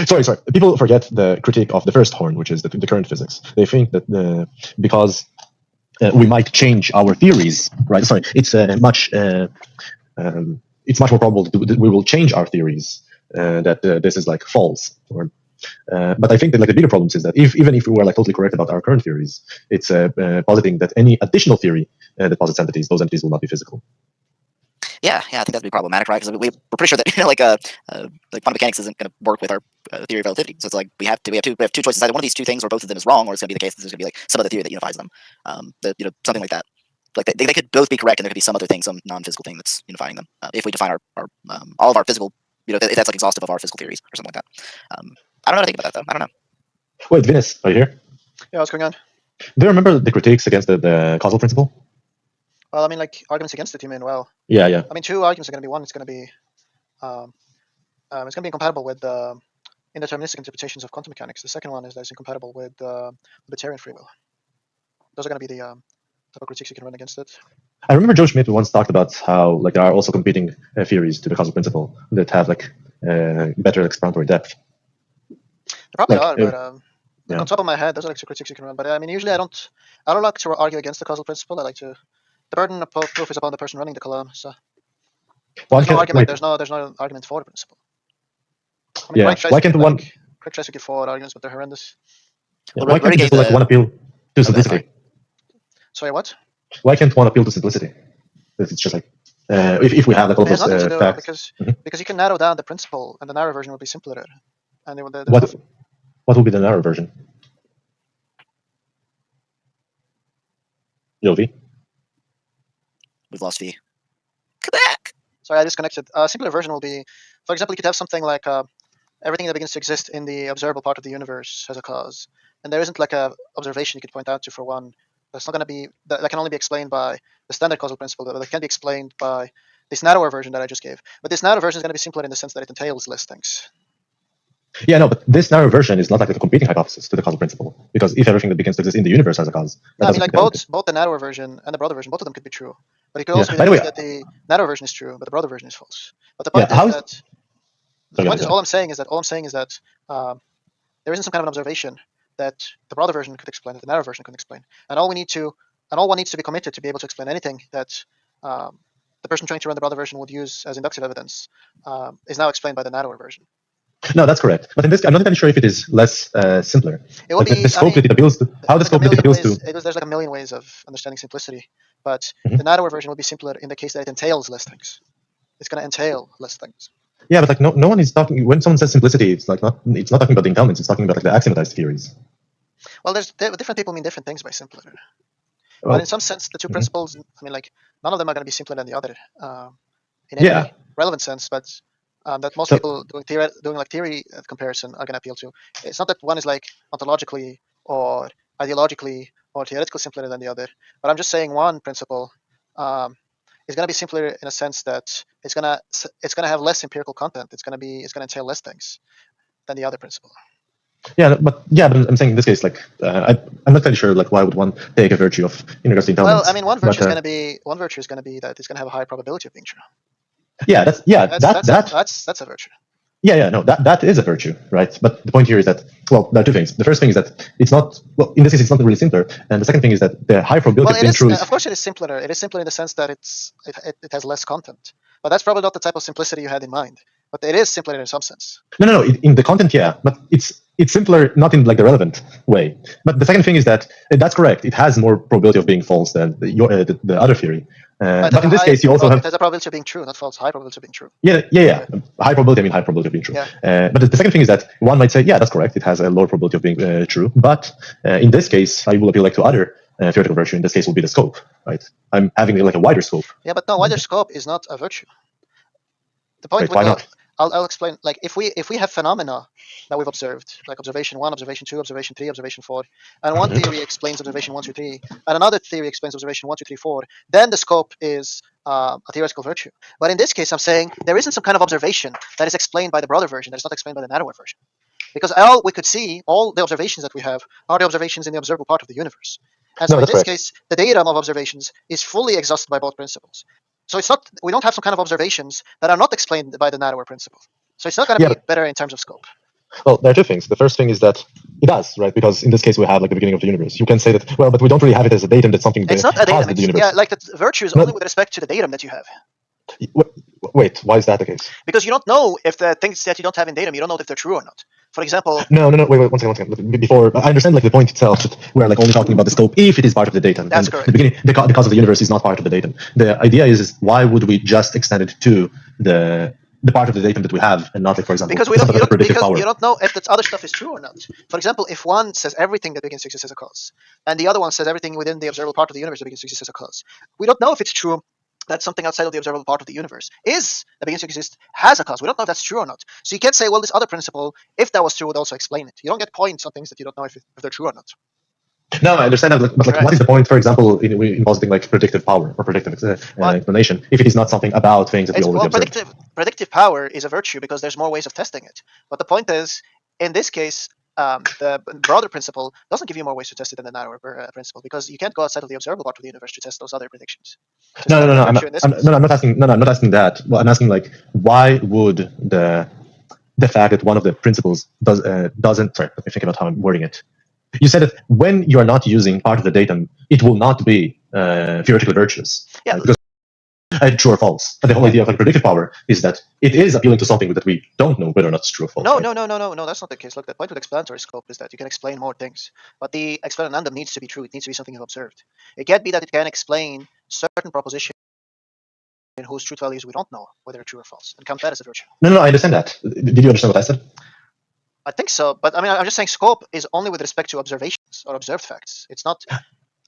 Sorry. People forget the critique of the first horn, which is the current physics. They think that because we might change our theories, right? Sorry, it's much more probable that we will change our theories, that this is like false. But I think that like the bigger problems is that even if we were like totally correct about our current theories, it's positing that any additional theory that posits entities, those entities will not be physical. Yeah, I think that'd be problematic, right? Because we're pretty sure that like quantum mechanics isn't going to work with our theory of relativity. So it's like we have two choices. Either one of these two things or both of them is wrong, or it's going to be the case that there's going to be like some other theory that unifies them. Something like that. Like they could both be correct, and there could be some other thing, some non-physical thing that's unifying them. If we define our all of our physical, if that's like exhaustive of our physical theories or something like that. I don't know how to think about that though. I don't know. Wait, Venus, are you here? Yeah, what's going on? Do you remember the critiques against the causal principle? Well, I mean, like arguments against it. You mean? Well, yeah. I mean, two arguments are going to be one. It's going to be incompatible with indeterministic interpretations of quantum mechanics. The second one is that it's incompatible with libertarian free will. Those are going to be the type of critiques you can run against it. I remember Joe Schmidt once talked about how like there are also competing theories to the causal principle that have like better explanatory depth. They probably Like, are, but on top of my head, those are like two critiques you can run. But I mean, usually I don't like to argue against the causal principle. I like to. The burden of proof is upon the person running the column. So there's no argument. There's no argument for the principle. I mean, why can't one? Craig tries to give forward arguments, but they're horrendous. Yeah, why can't just like one appeal to simplicity? Sorry, what? Why can't one appeal to simplicity? It's just like if we have like all those facts. Because you can narrow down the principle, and the narrow version will be simpler. And what will be the narrow version? Yo, V? We've lost V. Come back! Sorry, I disconnected. A simpler version will be, for example, you could have something like everything that begins to exist in the observable part of the universe has a cause. And there isn't like a observation you could point out to for one. That's not going to be, that can only be explained by the standard causal principle, that can be explained by this narrower version that I just gave. But this narrow version is going to be simpler in the sense that it entails less things. Yeah, no, but this narrow version is not like a competing hypothesis to the causal principle, because if everything that begins to exist in the universe has a cause, I mean, like both the narrower version and the broader version, both of them could be true. But it could also be the case that the narrow version is true, but the broader version is false. But the point is all I'm saying is that there isn't some kind of an observation that the broader version could explain, that the narrow version could explain, and all one needs to be committed to be able to explain anything that the person trying to run the broader version would use as inductive evidence is now explained by the narrower version. No, that's correct. But in this, I'm not even sure if it is less simpler. It will be the scope that it appeals to. How the scope that it appeals to. There's like a million ways of understanding simplicity, but the narrower version will be simpler in the case that it entails less things. It's going to entail less things. Yeah, but like no one is talking. When someone says simplicity, it's not talking about the entailments. It's talking about like the axiomatized theories. Well, different people mean different things by simpler. Well, but in some sense, the two principles. I mean, like none of them are going to be simpler than the other in any relevant sense, but. That most people doing theory comparison are going to appeal to. It's not that one is like ontologically or ideologically or theoretically simpler than the other, but I'm just saying one principle is going to be simpler in a sense that it's going to have less empirical content. It's going to entail less things than the other principle. Yeah, but I'm saying in this case, like I'm not really sure, like why would one take a virtue of universal intelligence? Well, I mean, one virtue is going to be that it's going to have a high probability of being true. That's a virtue. No, that is a virtue, right? But the point here is that, well, there are two things. The first thing is that it's not, well, in this case, it's not really simpler. And the second thing is that the high probability of being true is... Of course it is simpler. It is simpler in the sense that it has less content. But that's probably not the type of simplicity you had in mind. But it is simpler in some sense. No. In the content, yeah. But it's simpler, not in like the relevant way. But the second thing is that that's correct. It has more probability of being false than the other theory. But in this case, you also have... It has a probability of being true, not false. High probability of being true. Yeah. High probability, I mean high probability of being true. Yeah. But the second thing is that one might say, yeah, that's correct. It has a lower probability of being true. But in this case, I will appeal like to other theoretical virtue. In this case, will be the scope, right? I'm having like a wider scope. Yeah, but no, wider scope is not a virtue. The point. Why not? I'll explain. Like if we have phenomena that we've observed, like observation 1, observation 2, observation 3, observation 4, and one theory explains observation 1, 2, 3, and another theory explains observation 1, 2, 3, 4, then the scope is a theoretical virtue. But in this case, I'm saying there isn't some kind of observation that is explained by the broader version that is not explained by the narrower version, because all we could see, all the observations that we have, are the observations in the observable part of the universe. And so in this case, the datum of observations is fully exhausted by both principles. So it's not, we don't have some kind of observations that are not explained by the narrower principle. So it's not going to be better in terms of scope. Well, there are two things. The first thing is that it does, right? Because in this case, we have like the beginning of the universe. You can say that, well, but we don't really have it as a datum. That's something It's that not a datum. caused the universe. Yeah, like the virtue is only with respect to the datum that you have. Wait, why is that the case? Because you don't know if the things that you don't have in datum, you don't know if they're true or not. For example, no, wait, one second. Before I understand, like the point itself, that we're like only talking about the scope if it is part of the datum. That's and correct. The beginning, the cause of the universe is not part of the datum. The idea is why would we just extend it to the part of the datum that we have, and not like, for example, because you don't know if that other stuff is true or not. For example, if one says everything that begins to exist as a cause, and the other one says everything within the observable part of the universe that begins to exist as a cause, we don't know if it's true that something outside of the observable part of the universe that begins to exist has a cause. We don't know if that's true or not. So you can't say, well, this other principle, if that was true, would also explain it. You don't get points on things that you don't know if they're true or not. No, I understand that, but like, right. What is the point, for example, in positing like predictive power or predictive explanation, if it is not something about things that we already observed? Predictive power is a virtue because there's more ways of testing it. But the point is, in this case, the broader principle doesn't give you more ways to test it than the narrower principle, because you can't go outside of the observable part of the universe to test those other predictions. No, I'm not asking. No, I'm not asking that. Well, I'm asking like, why would the fact that one of the principles doesn't? Sorry, let me think about how I'm wording it. You said that when you are not using part of the datum, it will not be theoretically virtuous. Yeah. Because true or false. But the whole idea of like predictive power is that it is appealing to something that we don't know whether or not it's true or false. No, right? no, that's not the case. Look, the point with explanatory scope is that you can explain more things, but the explanandum needs to be true. It needs to be something you've observed. It can't be that it can explain certain propositions in whose truth values we don't know whether they're true or false, and count that as a virtue. No, I understand that. Did you understand what I said? I think so, but I mean, I'm just saying scope is only with respect to observations or observed facts. It's not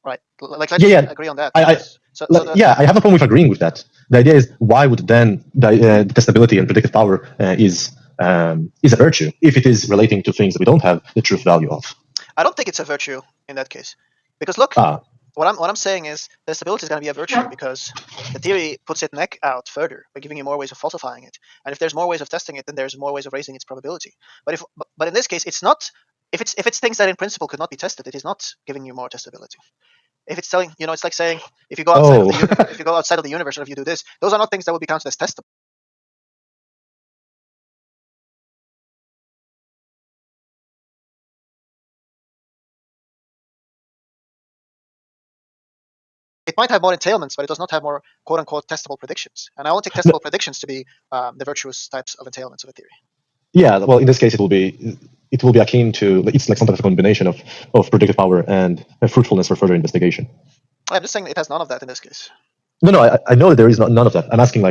right. Like, let's agree on that. I have a problem with agreeing with that. The idea is, why would then the testability and predictive power is a virtue if it is relating to things that we don't have the truth value of? I don't think it's a virtue in that case, because look, what I'm saying is testability is going to be a virtue because the theory puts its neck out further by giving you more ways of falsifying it, and if there's more ways of testing it, then there's more ways of raising its probability. But in this case, it's not. If it's things that in principle could not be tested, it is not giving you more testability. If it's telling, it's like saying if you go outside of the universe, or if you do this, those are not things that would be counted as testable. It might have more entailments, but it does not have more quote-unquote testable predictions. And I won't take testable predictions to be the virtuous types of entailments of a theory. Yeah, well, in this case, it will be akin to, it's like some type of combination of predictive power and fruitfulness for further investigation. I'm just saying it has none of that in this case. No, I know that there is none of that. I'm asking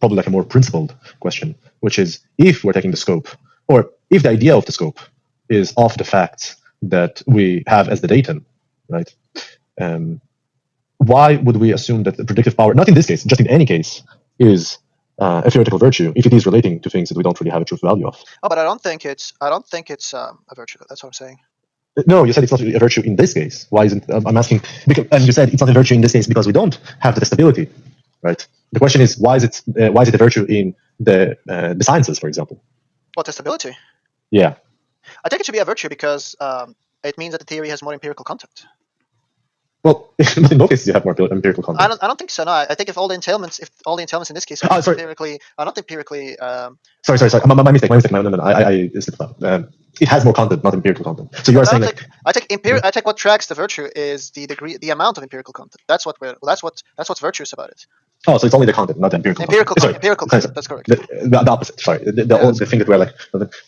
probably a more principled question, which is, if we're taking the scope, or if the idea of the scope is off the facts that we have as the datum, right? Why would we assume that the predictive power, not in this case, just in any case, is a theoretical virtue if it is relating to things that we don't really have a truth value of? Oh, but I don't think it's a virtue. That's what I'm saying. No, you said it's not a virtue in this case. Why isn't? I'm asking, and you said it's not a virtue in this case because we don't have the testability, right? The question is, why is it a virtue in the sciences, for example? What, testability? Yeah. I take it to be a virtue because it means that the theory has more empirical content. Well, in both cases you have more empirical content. I don't think so. No, I think if all the entailments in this case are empirically, not empirically. Sorry. My mistake. No. I slipped up. It has more content, not empirical content. So you are saying I take what tracks the virtue is the degree, the amount of empirical content. That's what's virtuous about it. Oh, so it's only the content, not the empirical content. Empirical content. That's correct. The opposite. Sorry, the thing that we're like.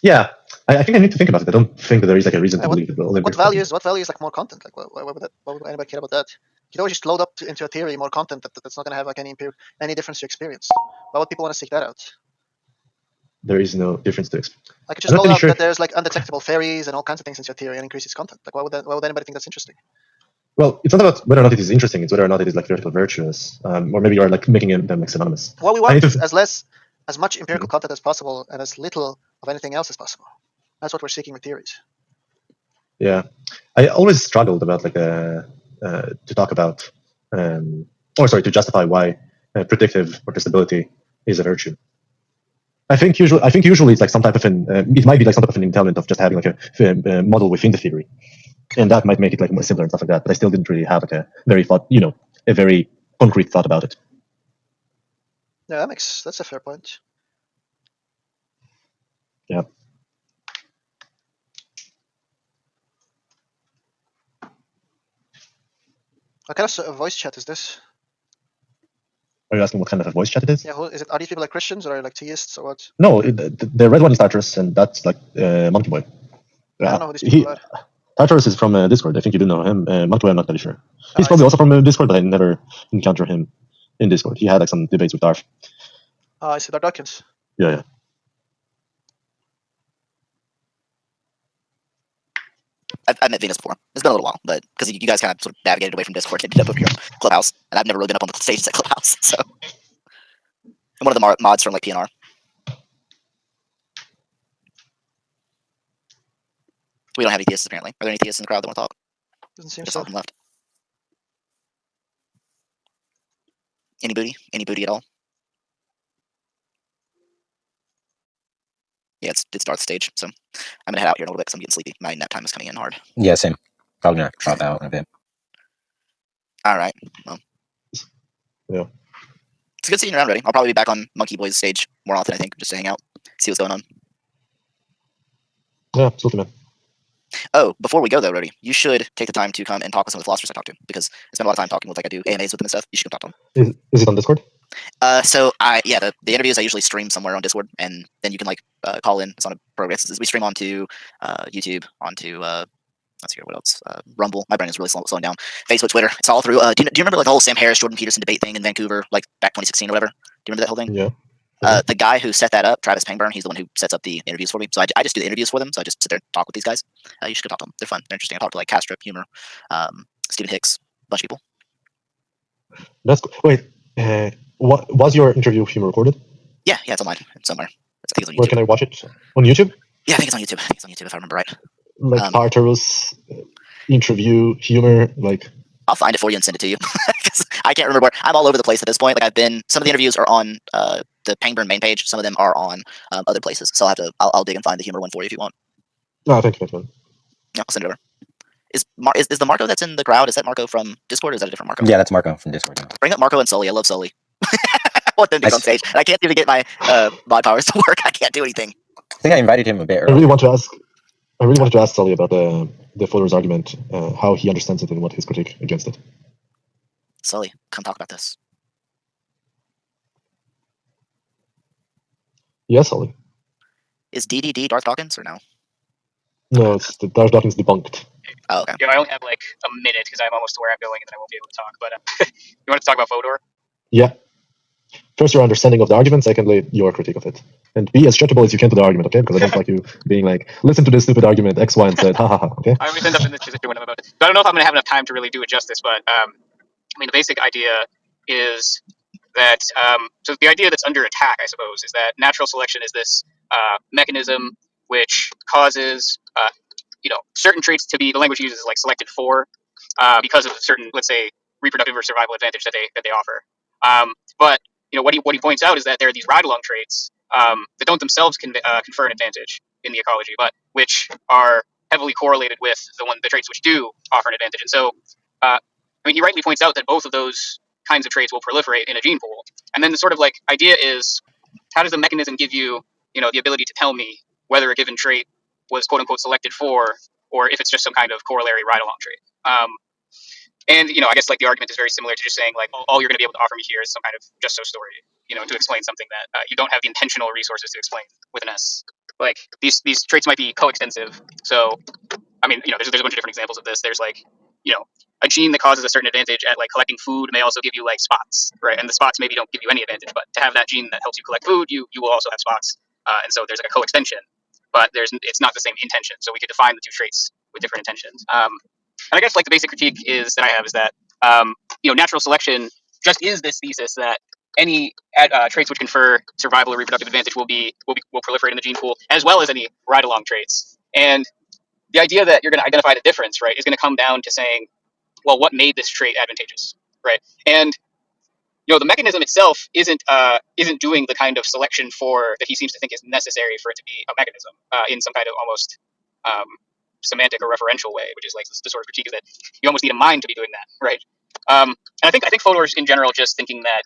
Yeah, I think I need to think about it. I don't think that there is a reason to believe that. What value is more content? Why would anybody care about that? You can always just load up into a theory more content that's not going to have any difference to experience. Why would people want to seek that out? There is no difference to experience. I could just load up that there's undetectable fairies and all kinds of things into your theory and increase its content. Why would anybody think that's interesting? Well, it's not about whether or not it is interesting. It's whether or not it is theoretical virtuous, or maybe you are making them synonymous. What we want is as much empirical content as possible and as little of anything else as possible. That's what we're seeking with theories. Yeah, I always struggled about to talk about, to justify why predictive or testability is a virtue. I think usually it's some type of it might be some type of an entailment of just having a model within the theory, and that might make it more simpler and stuff like that. But I still didn't really have a very concrete thought about it. Yeah, that's a fair point. Yeah. What kind of voice chat is this? Are you asking what kind of a voice chat it is? Yeah, are these people like Christians or like theists or what? No, the red one is Tartarus, and that's like monkeyboy. I don't know who these people are. Tartarus is from Discord. I think you do know him. Monkeyboy, I'm not really sure. He's I probably see. also from Discord, but I never encountered him in Discord. He had like some debates with Darth. Oh, I see. They're Dawkins. Yeah. I've met Venus before. It's been a little while, but because you guys kind of sort of navigated away from Discord and ended up over here on Clubhouse, and I've never really been up on the stages at Clubhouse, so I'm one of the mods from like PNR. We don't have any theists apparently. Are there any theists in the crowd that want to talk? Doesn't seem Just so. all of them left. Any booty? Any booty at all? Yeah, it's Darth stage, so I'm gonna head out here in a little bit because I'm getting sleepy. My nap time is coming in hard. Yeah, same. Probably gonna drop out in a bit. All right. Well, Yeah. It's good seeing you around, R0DI. I'll probably be back on monkeyboy's stage more often, I think, just to hang out, see what's going on. Yeah, absolutely, man. Oh, before we go though, R0DI, you should take the time to come and talk with some of the philosophers I talk to, because I spend a lot of time talking with, like, I do AMAs with them and stuff. You should come talk to them. Is it on Discord? So the interviews I usually stream somewhere on Discord, and then you can like call in. It's on a program. We stream onto YouTube, onto let's see here, what else? Rumble. My brain is really slowing down. Facebook, Twitter. It's all through. Do you remember like the whole Sam Harris, Jordan Peterson debate thing in Vancouver, like back 2016 or whatever? Do you remember that whole thing? Yeah. The guy who set that up, Travis Pangburn, he's the one who sets up the interviews for me. So I just do the interviews for them. So I just sit there and talk with these guys. You should go talk to them. They're fun. They're interesting. I talk to like Castrop, Humor, Stephen Hicks, a bunch of people. That's cool. Wait. What was your interview Humor recorded? Yeah, it's online. It's somewhere. I think it's on YouTube. Where can I watch it? On YouTube? Yeah, I think it's on YouTube. If I remember right. Like Tartarus interview Humor, like. I'll find it for you and send it to you. I can't remember where. I'm all over the place at this point. Like some of the interviews are on the Pangburn main page. Some of them are on other places. So I'll dig and find the Humor one for you if you want. No, thank you, man. Yeah, I'll send it over. Is the Marco that's in the crowd? Is that Marco from Discord, or is that a different Marco? Yeah, that's Marco from Discord. Yeah. Bring up Marco and Sully. I love Sully. I want them to get on stage. And I can't even get my mod powers to work. I can't do anything. I think I invited him a bit earlier. I really want to ask Sully about the Fuller's argument, how he understands it and what his critique against it. Sully, come talk about this. Yes, Sully. Is DDD Darth Dawkins or no? No, it's the Darth Dawkins debunked. Oh, okay. Yeah, I only have like a minute because I'm almost to where I'm going and then I won't be able to talk. But you want to talk about Fodor? Yeah. First, your understanding of the argument. Secondly, your critique of it. And be as stretchable as you can to the argument, okay? Because I don't like you being like, listen to this stupid argument, X, Y, and Z, ha ha ha, okay? I always end up in this position when I'm about to. But I don't know if I'm going to have enough time to really do it justice, but I mean, the basic idea is that, so the idea that's under attack, I suppose, is that natural selection is this mechanism which causes, certain traits to be, the language uses is like selected for, because of certain, let's say, reproductive or survival advantage that they offer. But what he points out is that there are these ride-along traits that don't themselves confer an advantage in the ecology, but which are heavily correlated with the traits which do offer an advantage. And so, he rightly points out that both of those kinds of traits will proliferate in a gene pool. And then the sort of like idea is, how does the mechanism give you, the ability to tell me whether a given trait was quote unquote selected for, or if it's just some kind of corollary ride-along trait. And I guess like the argument is very similar to just saying like all you're going to be able to offer me here is some kind of just so story, to explain something that you don't have the intentional resources to explain with an S. Like these traits might be coextensive. So, I mean, there's a bunch of different examples of this. There's like, a gene that causes a certain advantage at like collecting food may also give you like spots, right? And the spots maybe don't give you any advantage, but to have that gene that helps you collect food, you will also have spots. And so there's like a coextension, but it's not the same intention. So we could define the two traits with different intentions. And I guess like the basic critique is that natural selection just is this thesis that any traits which confer survival or reproductive advantage will proliferate in the gene pool, as well as any ride-along traits. And the idea that you're going to identify the difference, right, is going to come down to saying, well, what made this trait advantageous, right? And the mechanism itself isn't doing the kind of selection for that he seems to think is necessary for it to be a mechanism in some kind of almost semantic or referential way, which is like the sort of critique is that you almost need a mind to be doing that, right? And I think Fodor's in general just thinking that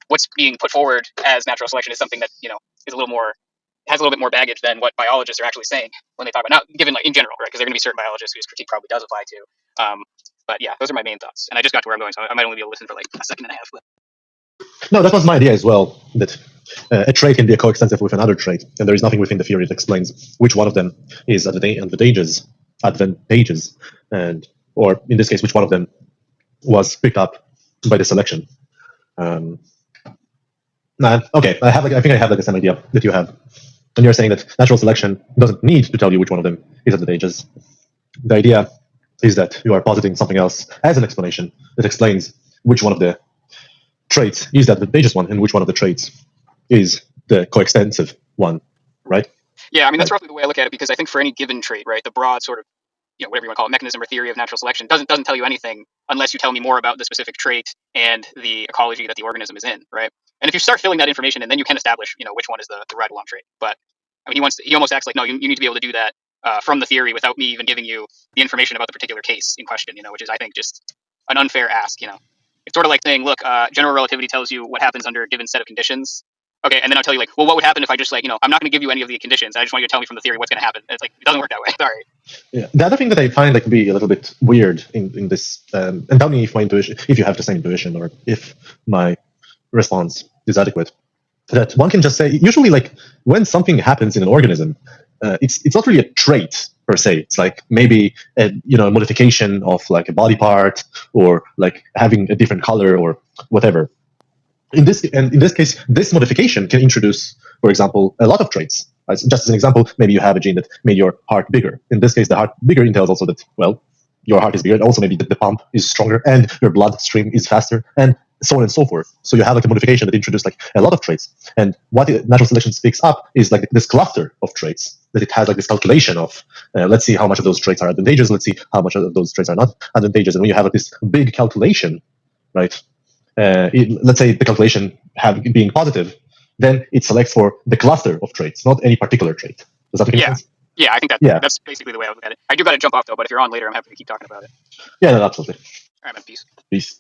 what's being put forward as natural selection is something that is has a little bit more baggage than what biologists are actually saying when they talk about, not given like in general, right? Because there are going to be certain biologists whose critique probably does apply to. But yeah, those are my main thoughts. And I just got to where I'm going, so I might only be able to listen for like a second and a half. But No, that was my idea as well, that a trait can be coextensive with another trait, and there is nothing within the theory that explains which one of them is advantageous, and or in this case, which one of them was picked up by the selection. Okay, I think I have like the same idea that you have. And you're saying that natural selection doesn't need to tell you which one of them is advantageous. The idea is that you are positing something else as an explanation that explains which one of the traits is the advantageous one and which one of the traits is the coextensive one, right? Yeah, I mean, that's roughly the way I look at it, because I think for any given trait, right, the broad sort of, whatever you want to call it, mechanism or theory of natural selection doesn't tell you anything unless you tell me more about the specific trait and the ecology that the organism is in, right? And if you start filling that information in, then you can establish, which one is the right along trait. But I mean, he almost acts like, no, you need to be able to do that from the theory without me even giving you the information about the particular case in question, which is, I think, just an unfair ask. It's sort of like saying, look, general relativity tells you what happens under a given set of conditions. Okay, and then I'll tell you, like, well, what would happen if I just, like, I'm not going to give you any of the conditions. I just want you to tell me from the theory what's going to happen. And it's like, it doesn't work that way. Sorry. Yeah. The other thing that I find like be a little bit weird in this, and tell me if my intuition, if you have the same intuition, or if my response is adequate, that one can just say, usually, like, when something happens in an organism, it's not really a trait per se. It's like maybe a modification of like a body part, or like having a different color or whatever. In this case, this modification can introduce, for example, a lot of traits. Just as an example, maybe you have a gene that made your heart bigger. In this case, the heart bigger entails also that, well, your heart is bigger, and also maybe that the pump is stronger and your bloodstream is faster, and so on and so forth. So you have like a modification that introduced like a lot of traits. And what natural selection speaks up is like this cluster of traits, that it has like this calculation of, let's see how much of those traits are advantageous, let's see how much of those traits are not advantageous. And when you have like this big calculation, right? Let's say the calculation being positive, then it selects for the cluster of traits, not any particular trait. Does that make sense? Yeah, I think that's basically the way I look at it. I do got to jump off though, but if you're on later, I'm happy to keep talking about it. Yeah, no, absolutely. All right, man, peace. Peace.